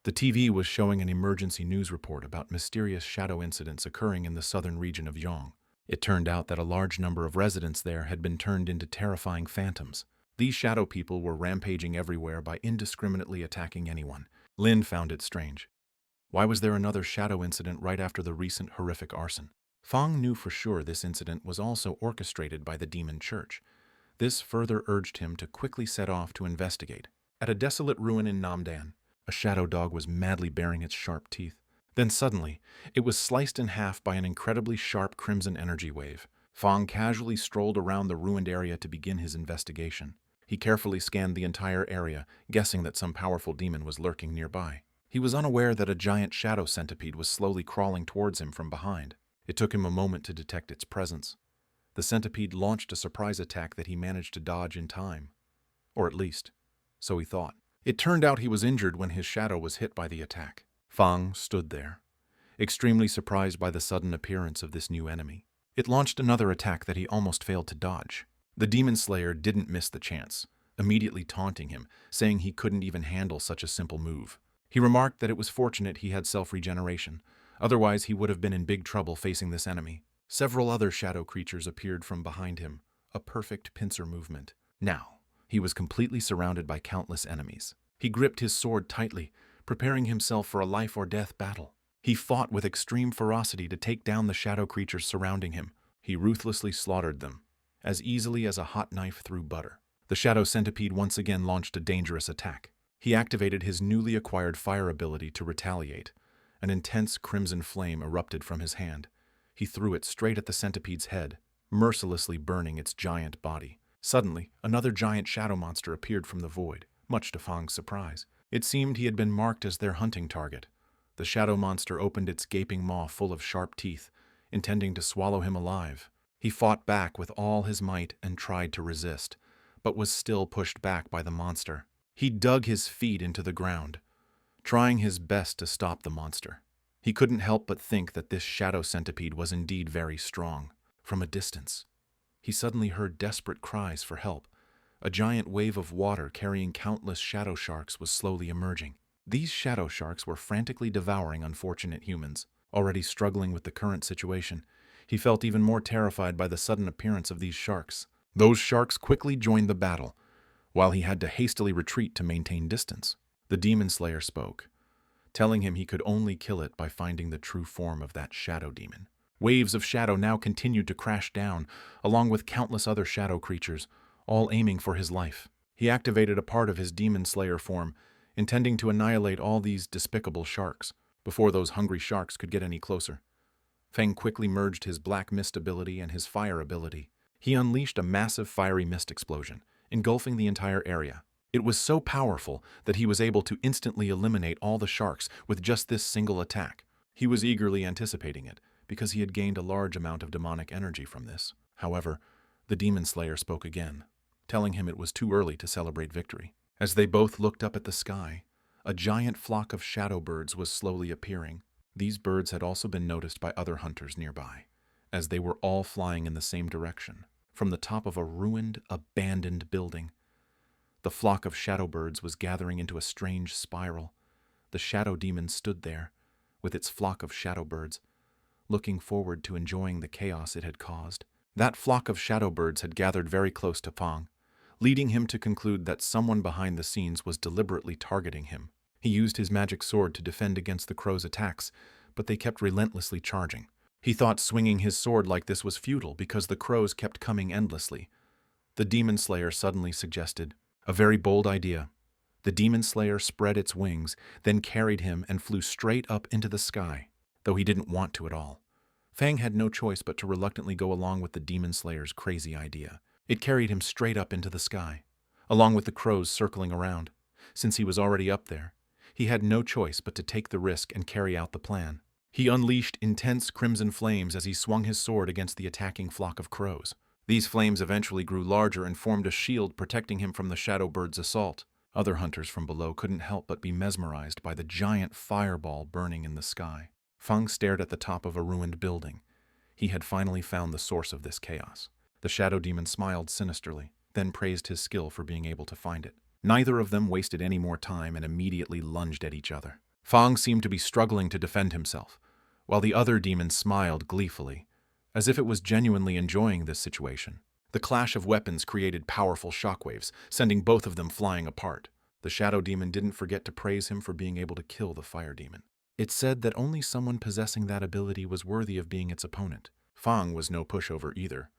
the TV was showing an emergency news report about mysterious shadow incidents occurring in the southern region of Yong. It turned out that a large number of residents there had been turned into terrifying phantoms. These shadow people were rampaging everywhere by indiscriminately attacking anyone. Lin found it strange. Why was there another shadow incident right after the recent horrific arson? Fang knew for sure this incident was also orchestrated by the demon church. This further urged him to quickly set off to investigate. At a desolate ruin in Namdan, a shadow dog was madly baring its sharp teeth. Then suddenly, it was sliced in half by an incredibly sharp crimson energy wave. Fang casually strolled around the ruined area to begin his investigation. He carefully scanned the entire area, guessing that some powerful demon was lurking nearby. He was unaware that a giant shadow centipede was slowly crawling towards him from behind. It took him a moment to detect its presence. The centipede launched a surprise attack that he managed to dodge in time. Or at least, so he thought. It turned out he was injured when his shadow was hit by the attack. Fang stood there, extremely surprised by the sudden appearance of this new enemy. It launched another attack that he almost failed to dodge. The demon slayer didn't miss the chance, immediately taunting him, saying he couldn't even handle such a simple move. He remarked that it was fortunate he had self-regeneration, otherwise he would have been in big trouble facing this enemy. Several other shadow creatures appeared from behind him, a perfect pincer movement. Now, he was completely surrounded by countless enemies. He gripped his sword tightly, preparing himself for a life-or-death battle. He fought with extreme ferocity to take down the shadow creatures surrounding him. He ruthlessly slaughtered them, as easily as a hot knife through butter. The shadow centipede once again launched a dangerous attack. He activated his newly acquired fire ability to retaliate. An intense crimson flame erupted from his hand. He threw it straight at the centipede's head, mercilessly burning its giant body. Suddenly, another giant shadow monster appeared from the void, much to Fang's surprise. It seemed he had been marked as their hunting target. The shadow monster opened its gaping maw full of sharp teeth, intending to swallow him alive. He fought back with all his might and tried to resist, but was still pushed back by the monster. He dug his feet into the ground, trying his best to stop the monster. He couldn't help but think that this shadow centipede was indeed very strong. From a distance, he suddenly heard desperate cries for help. A giant wave of water carrying countless shadow sharks was slowly emerging. These shadow sharks were frantically devouring unfortunate humans. Already struggling with the current situation, he felt even more terrified by the sudden appearance of these sharks. Those sharks quickly joined the battle, while he had to hastily retreat to maintain distance. The demon slayer spoke, telling him he could only kill it by finding the true form of that shadow demon. Waves of shadow now continued to crash down, along with countless other shadow creatures, all aiming for his life. He activated a part of his demon slayer form, intending to annihilate all these despicable sharks, before those hungry sharks could get any closer. Fang quickly merged his black mist ability and his fire ability. He unleashed a massive fiery mist explosion, engulfing the entire area. It was so powerful that he was able to instantly eliminate all the sharks with just this single attack. He was eagerly anticipating it, because he had gained a large amount of demonic energy from this. However, the demon slayer spoke again, telling him it was too early to celebrate victory. As they both looked up at the sky, a giant flock of shadow birds was slowly appearing. These birds had also been noticed by other hunters nearby, as they were all flying in the same direction, from the top of a ruined, abandoned building. The flock of shadow birds was gathering into a strange spiral. The shadow demon stood there, with its flock of shadow birds, looking forward to enjoying the chaos it had caused. That flock of shadow birds had gathered very close to Fang, leading him to conclude that someone behind the scenes was deliberately targeting him. He used his magic sword to defend against the crow's attacks, but they kept relentlessly charging. He thought swinging his sword like this was futile because the crows kept coming endlessly. The demon slayer suddenly suggested a very bold idea. The demon slayer spread its wings, then carried him and flew straight up into the sky, though he didn't want to at all. Fang had no choice but to reluctantly go along with the demon slayer's crazy idea. It carried him straight up into the sky, along with the crows circling around. Since he was already up there, he had no choice but to take the risk and carry out the plan. He unleashed intense crimson flames as he swung his sword against the attacking flock of crows. These flames eventually grew larger and formed a shield protecting him from the shadow bird's assault. Other hunters from below couldn't help but be mesmerized by the giant fireball burning in the sky. Fang stared at the top of a ruined building. He had finally found the source of this chaos. The shadow demon smiled sinisterly, then praised his skill for being able to find it. Neither of them wasted any more time and immediately lunged at each other. Fang seemed to be struggling to defend himself, while the other demon smiled gleefully, as if it was genuinely enjoying this situation. The clash of weapons created powerful shockwaves, sending both of them flying apart. The shadow demon didn't forget to praise him for being able to kill the fire demon. It said that only someone possessing that ability was worthy of being its opponent. Fang was no pushover either,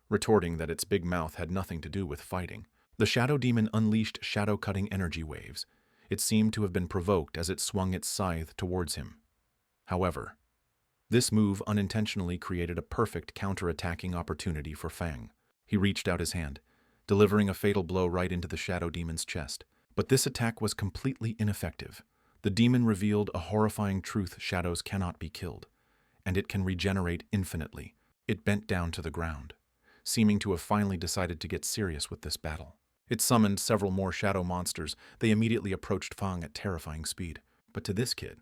retorting that its big mouth had nothing to do with fighting. The shadow demon unleashed shadow-cutting energy waves. It seemed to have been provoked as it swung its scythe towards him. However, this move unintentionally created a perfect counter-attacking opportunity for Fang. He reached out his hand, delivering a fatal blow right into the shadow demon's chest. But this attack was completely ineffective. The demon revealed a horrifying truth: shadows cannot be killed, and it can regenerate infinitely. It bent down to the ground, seeming to have finally decided to get serious with this battle. It summoned several more shadow monsters. They immediately approached Fang at terrifying speed. But to this kid,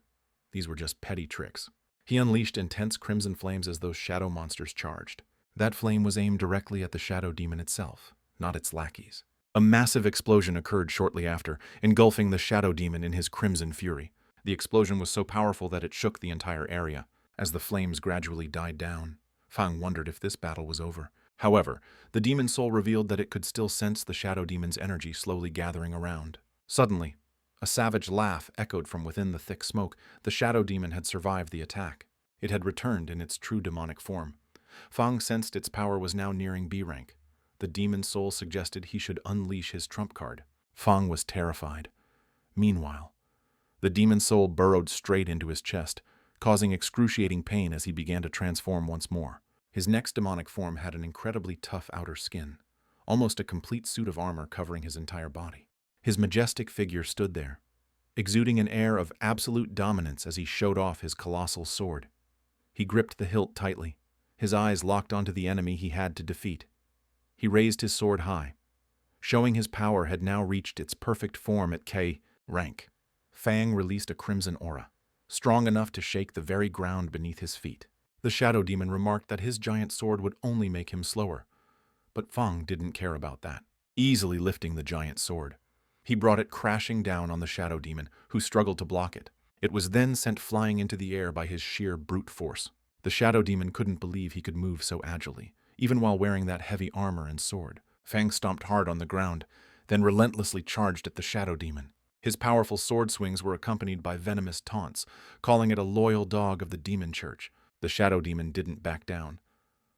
these were just petty tricks. He unleashed intense crimson flames as those shadow monsters charged. That flame was aimed directly at the shadow demon itself, not its lackeys. A massive explosion occurred shortly after, engulfing the shadow demon in his crimson fury. The explosion was so powerful that it shook the entire area. As the flames gradually died down, Fang wondered if this battle was over. However, the demon soul revealed that it could still sense the shadow demon's energy slowly gathering around. Suddenly, a savage laugh echoed from within the thick smoke. The shadow demon had survived the attack. It had returned in its true demonic form. Fang sensed its power was now nearing B rank. The demon soul suggested he should unleash his trump card. Fang was terrified. Meanwhile, the demon soul burrowed straight into his chest, causing excruciating pain as he began to transform once more. His next demonic form had an incredibly tough outer skin, almost a complete suit of armor covering his entire body. His majestic figure stood there, exuding an air of absolute dominance as he showed off his colossal sword. He gripped the hilt tightly, his eyes locked onto the enemy he had to defeat. He raised his sword high, showing his power had now reached its perfect form at K rank. Fang released a crimson aura, strong enough to shake the very ground beneath his feet. The shadow demon remarked that his giant sword would only make him slower, but Fang didn't care about that. Easily lifting the giant sword, he brought it crashing down on the shadow demon, who struggled to block it. It was then sent flying into the air by his sheer brute force. The shadow demon couldn't believe he could move so agilely, even while wearing that heavy armor and sword. Fang stomped hard on the ground, then relentlessly charged at the shadow demon. His powerful sword swings were accompanied by venomous taunts, calling it a loyal dog of the demon church. The shadow demon didn't back down,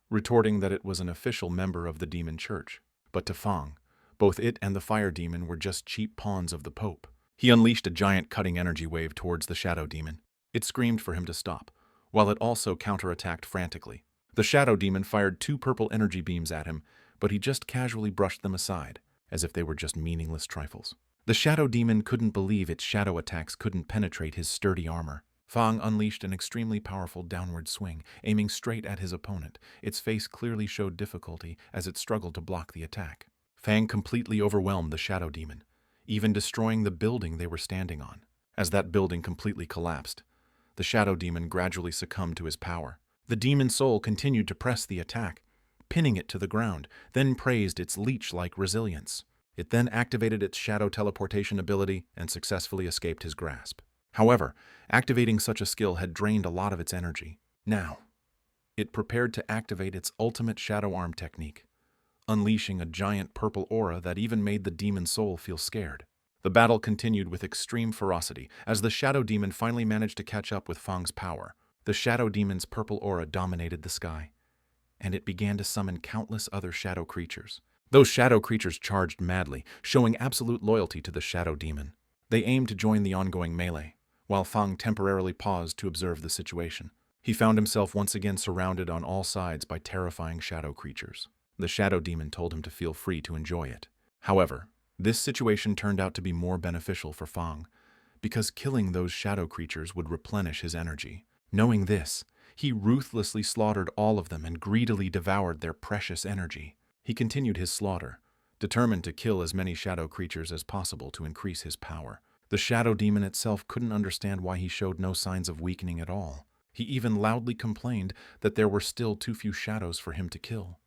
retorting that it was an official member of the demon church. But to Fang, both it and the fire demon were just cheap pawns of the Pope. He unleashed a giant cutting energy wave towards the shadow demon. It screamed for him to stop, while it also counterattacked frantically. The shadow demon fired 2 purple energy beams at him, but he just casually brushed them aside, as if they were just meaningless trifles. The shadow demon couldn't believe its shadow attacks couldn't penetrate his sturdy armor. Fang unleashed an extremely powerful downward swing, aiming straight at his opponent. Its face clearly showed difficulty as it struggled to block the attack. Fang completely overwhelmed the shadow demon, even destroying the building they were standing on. As that building completely collapsed, the shadow demon gradually succumbed to his power. The demon soul continued to press the attack, pinning it to the ground, then praised its leech-like resilience. It then activated its shadow teleportation ability and successfully escaped his grasp. However, activating such a skill had drained a lot of its energy. Now, it prepared to activate its ultimate shadow arm technique, unleashing a giant purple aura that even made the demon soul feel scared. The battle continued with extreme ferocity as the shadow demon finally managed to catch up with Fang's power. The shadow demon's purple aura dominated the sky, and it began to summon countless other shadow creatures. Those shadow creatures charged madly, showing absolute loyalty to the shadow demon. They aimed to join the ongoing melee, while Fang temporarily paused to observe the situation. He found himself once again surrounded on all sides by terrifying shadow creatures. The shadow demon told him to feel free to enjoy it. However, this situation turned out to be more beneficial for Fang, because killing those shadow creatures would replenish his energy. Knowing this, he ruthlessly slaughtered all of them and greedily devoured their precious energy. He continued his slaughter, determined to kill as many shadow creatures as possible to increase his power. The shadow demon itself couldn't understand why he showed no signs of weakening at all. He even loudly complained that there were still too few shadows for him to kill.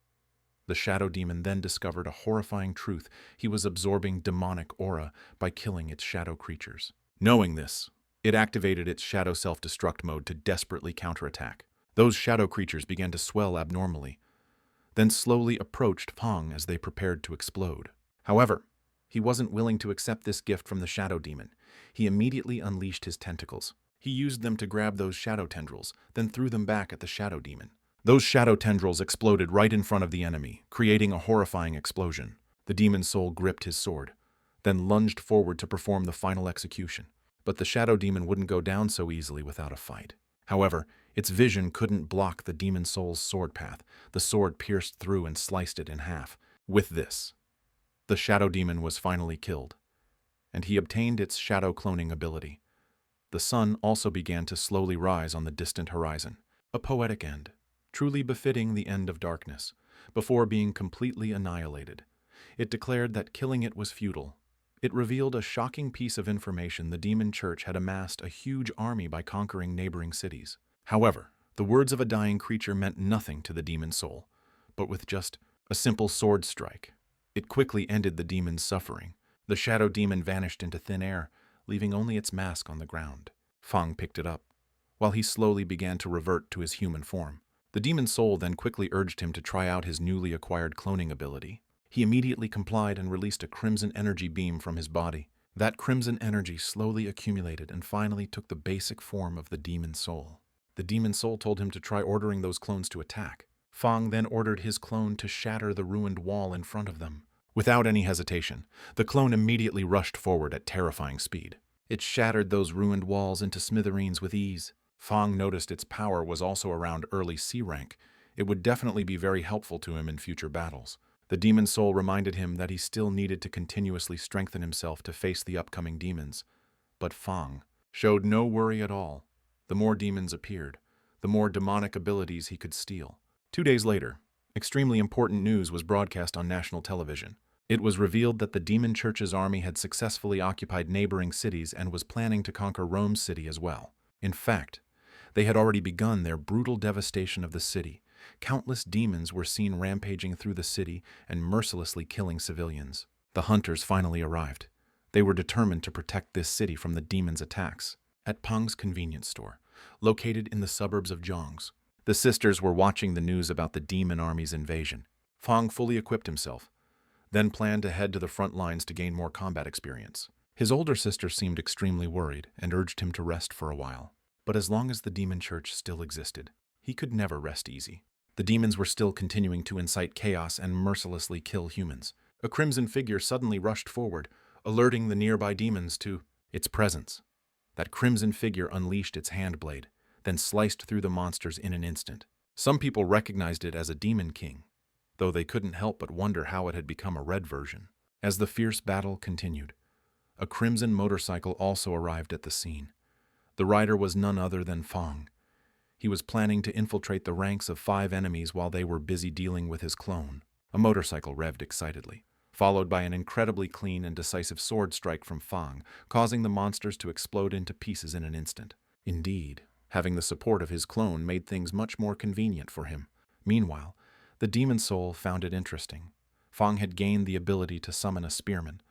The shadow demon then discovered a horrifying truth: he was absorbing demonic aura by killing its shadow creatures. Knowing this, it activated its shadow self-destruct mode to desperately counterattack. Those shadow creatures began to swell abnormally, then slowly approached Fang as they prepared to explode. However, he wasn't willing to accept this gift from the shadow demon. He immediately unleashed his tentacles. He used them to grab those shadow tendrils, then threw them back at the shadow demon. Those shadow tendrils exploded right in front of the enemy, creating a horrifying explosion. The demon's soul gripped his sword, then lunged forward to perform the final execution. But the shadow demon wouldn't go down so easily without a fight. However, its vision couldn't block the demon soul's sword path. The sword pierced through and sliced it in half. With this, the shadow demon was finally killed, and he obtained its shadow cloning ability. The sun also began to slowly rise on the distant horizon. A poetic end, truly befitting the end of darkness, before being completely annihilated. It declared that killing it was futile. It revealed a shocking piece of information: the demon church had amassed a huge army by conquering neighboring cities. However, the words of a dying creature meant nothing to the demon soul, but with just a simple sword strike, it quickly ended the demon's suffering. The shadow demon vanished into thin air, leaving only its mask on the ground. Fang picked it up, while he slowly began to revert to his human form. The demon soul then quickly urged him to try out his newly acquired cloning ability. He immediately complied and released a crimson energy beam from his body. That crimson energy slowly accumulated and finally took the basic form of the demon soul. The demon soul told him to try ordering those clones to attack. Fang then ordered his clone to shatter the ruined wall in front of them. Without any hesitation, the clone immediately rushed forward at terrifying speed. It shattered those ruined walls into smithereens with ease. Fang noticed its power was also around early C rank. It would definitely be very helpful to him in future battles. The demon soul reminded him that he still needed to continuously strengthen himself to face the upcoming demons. But Fang showed no worry at all. The more demons appeared, the more demonic abilities he could steal. 2 days later, extremely important news was broadcast on national television. It was revealed that the demon church's army had successfully occupied neighboring cities and was planning to conquer Rome's city as well. In fact, they had already begun their brutal devastation of the city. Countless demons were seen rampaging through the city and mercilessly killing civilians. The hunters finally arrived. They were determined to protect this city from the demons' attacks. At Pang's convenience store, located in the suburbs of Zhang's, the sisters were watching the news about the demon army's invasion. Fang fully equipped himself, then planned to head to the front lines to gain more combat experience. His older sister seemed extremely worried and urged him to rest for a while. But as long as the demon church still existed, he could never rest easy. The demons were still continuing to incite chaos and mercilessly kill humans. A crimson figure suddenly rushed forward, alerting the nearby demons to its presence. That crimson figure unleashed its hand blade, then sliced through the monsters in an instant. Some people recognized it as a demon king, though they couldn't help but wonder how it had become a red version. As the fierce battle continued, a crimson motorcycle also arrived at the scene. The rider was none other than Fong. He was planning to infiltrate the ranks of 5 enemies while they were busy dealing with his clone. A motorcycle revved excitedly, followed by an incredibly clean and decisive sword strike from Fong, causing the monsters to explode into pieces in an instant. Indeed, having the support of his clone made things much more convenient for him. Meanwhile, the demon soul found it interesting. Fong had gained the ability to summon a spearman.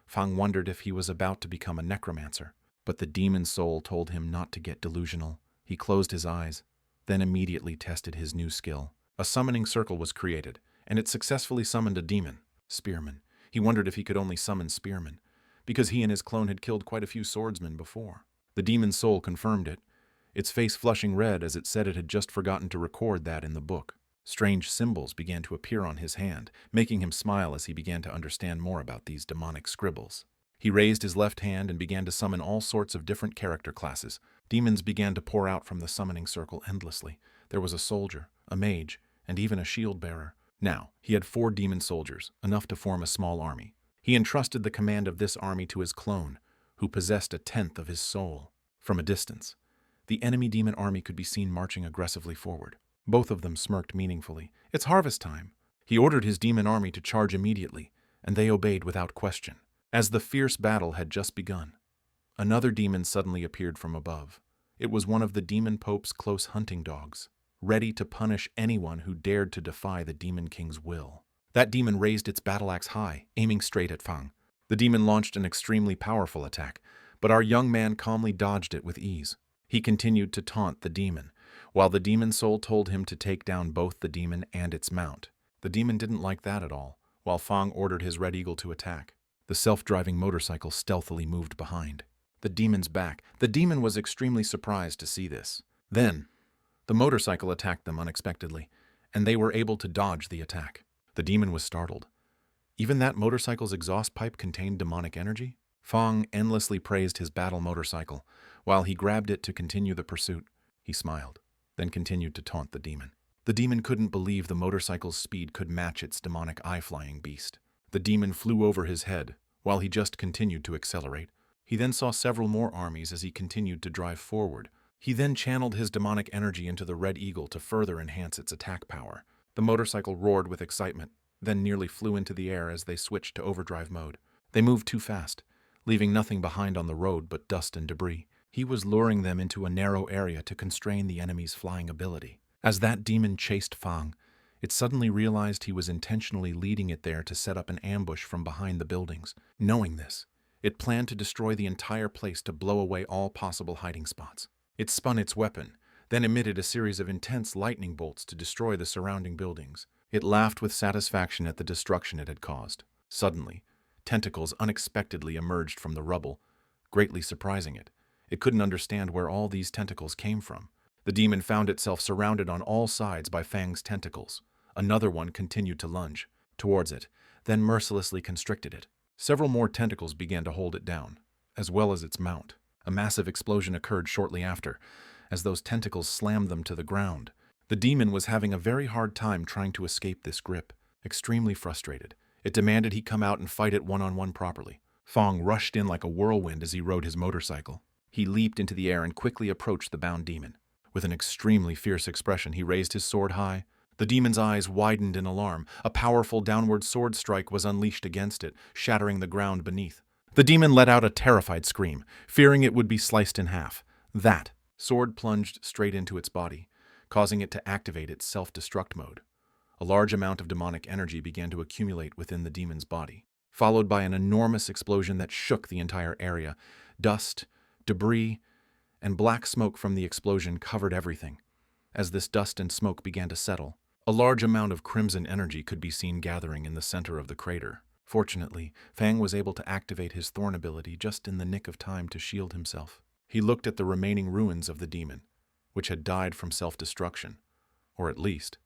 Fong wondered if he was about to become a necromancer, but the demon soul told him not to get delusional. He closed his eyes, then immediately tested his new skill. A summoning circle was created, and it successfully summoned a demon, spearman. He wondered if he could only summon spearmen, because he and his clone had killed quite a few swordsmen before. The demon soul confirmed it, its face flushing red as it said it had just forgotten to record that in the book. Strange symbols began to appear on his hand, making him smile as he began to understand more about these demonic scribbles. He raised his left hand and began to summon all sorts of different character classes. Demons began to pour out from the summoning circle endlessly. There was a soldier, a mage, and even a shield bearer. Now, he had 4 demon soldiers, enough to form a small army. He entrusted the command of this army to his clone, who possessed 1/10 of his soul. From a distance, the enemy demon army could be seen marching aggressively forward. Both of them smirked meaningfully. It's harvest time. He ordered his demon army to charge immediately, and they obeyed without question. As the fierce battle had just begun, another demon suddenly appeared from above. It was one of the demon pope's close hunting dogs, ready to punish anyone who dared to defy the demon king's will. That demon raised its battle axe high, aiming straight at Fang. The demon launched an extremely powerful attack, but our young man calmly dodged it with ease. He continued to taunt the demon, while the demon soul told him to take down both the demon and its mount. The demon didn't like that at all, while Fang ordered his red eagle to attack. The self-driving motorcycle stealthily moved behind the demon's back. The demon was extremely surprised to see this. Then, the motorcycle attacked them unexpectedly, and they were able to dodge the attack. The demon was startled. Even that motorcycle's exhaust pipe contained demonic energy? Fang endlessly praised his battle motorcycle, while he grabbed it to continue the pursuit. He smiled, then continued to taunt the demon. The demon couldn't believe the motorcycle's speed could match its demonic eye-flying beast. The demon flew over his head, while he just continued to accelerate. He then saw several more armies as he continued to drive forward. He then channeled his demonic energy into the red eagle to further enhance its attack power. The motorcycle roared with excitement, then nearly flew into the air as they switched to overdrive mode. They moved too fast, leaving nothing behind on the road but dust and debris. He was luring them into a narrow area to constrain the enemy's flying ability. As that demon chased Fang, it suddenly realized he was intentionally leading it there to set up an ambush from behind the buildings. Knowing this, it planned to destroy the entire place to blow away all possible hiding spots. It spun its weapon, then emitted a series of intense lightning bolts to destroy the surrounding buildings. It laughed with satisfaction at the destruction it had caused. Suddenly, tentacles unexpectedly emerged from the rubble, greatly surprising it. It couldn't understand where all these tentacles came from. The demon found itself surrounded on all sides by Fang's tentacles. Another one continued to lunge towards it, then mercilessly constricted it. Several more tentacles began to hold it down, as well as its mount. A massive explosion occurred shortly after, as those tentacles slammed them to the ground. The demon was having a very hard time trying to escape this grip. Extremely frustrated, it demanded he come out and fight it one-on-one properly. Fang rushed in like a whirlwind as he rode his motorcycle. He leaped into the air and quickly approached the bound demon. With an extremely fierce expression, he raised his sword high. The demon's eyes widened in alarm. A powerful downward sword strike was unleashed against it, shattering the ground beneath. The demon let out a terrified scream, fearing it would be sliced in half. That sword plunged straight into its body, causing it to activate its self-destruct mode. A large amount of demonic energy began to accumulate within the demon's body, followed by an enormous explosion that shook the entire area. Dust, debris, and black smoke from the explosion covered everything. As this dust and smoke began to settle, a large amount of crimson energy could be seen gathering in the center of the crater. Fortunately, Fang was able to activate his thorn ability just in the nick of time to shield himself. He looked at the remaining ruins of the demon, which had died from self-destruction, or at least,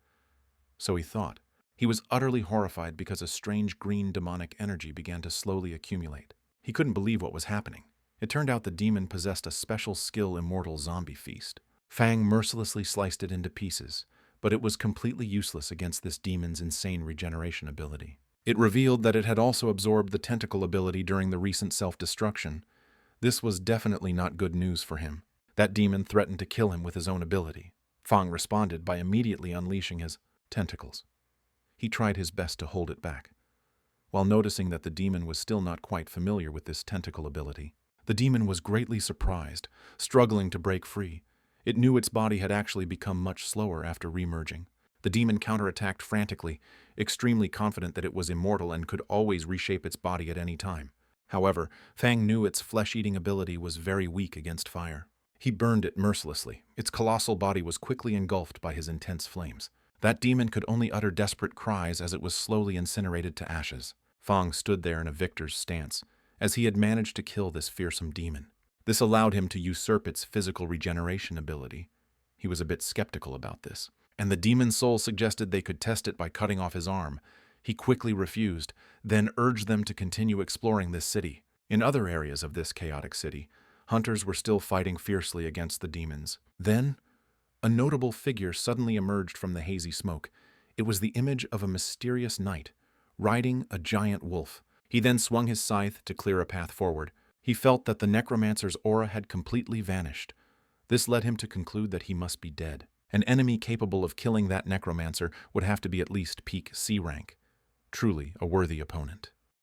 so he thought. He was utterly horrified because a strange green demonic energy began to slowly accumulate. He couldn't believe what was happening. It turned out the demon possessed a special skill immortal zombie feast. Fang mercilessly sliced it into pieces, but it was completely useless against this demon's insane regeneration ability. It revealed that it had also absorbed the tentacle ability during the recent self-destruction. This was definitely not good news for him. That demon threatened to kill him with his own ability. Fang responded by immediately unleashing his tentacles. He tried his best to hold it back, while noticing that the demon was still not quite familiar with this tentacle ability. The demon was greatly surprised, struggling to break free. It knew its body had actually become much slower after remerging. The demon counterattacked frantically, extremely confident that it was immortal and could always reshape its body at any time. However, Fang knew its flesh-eating ability was very weak against fire. He burned it mercilessly. Its colossal body was quickly engulfed by his intense flames. That demon could only utter desperate cries as it was slowly incinerated to ashes. Fang stood there in a victor's stance, as he had managed to kill this fearsome demon. This allowed him to usurp its physical regeneration ability. He was a bit skeptical about this, and the demon's soul suggested they could test it by cutting off his arm. He quickly refused, then urged them to continue exploring this city. In other areas of this chaotic city, hunters were still fighting fiercely against the demons. Then, a notable figure suddenly emerged from the hazy smoke. It was the image of a mysterious knight, riding a giant wolf. He then swung his scythe to clear a path forward. He felt that the necromancer's aura had completely vanished. This led him to conclude that he must be dead. An enemy capable of killing that necromancer would have to be at least peak C rank. Truly a worthy opponent.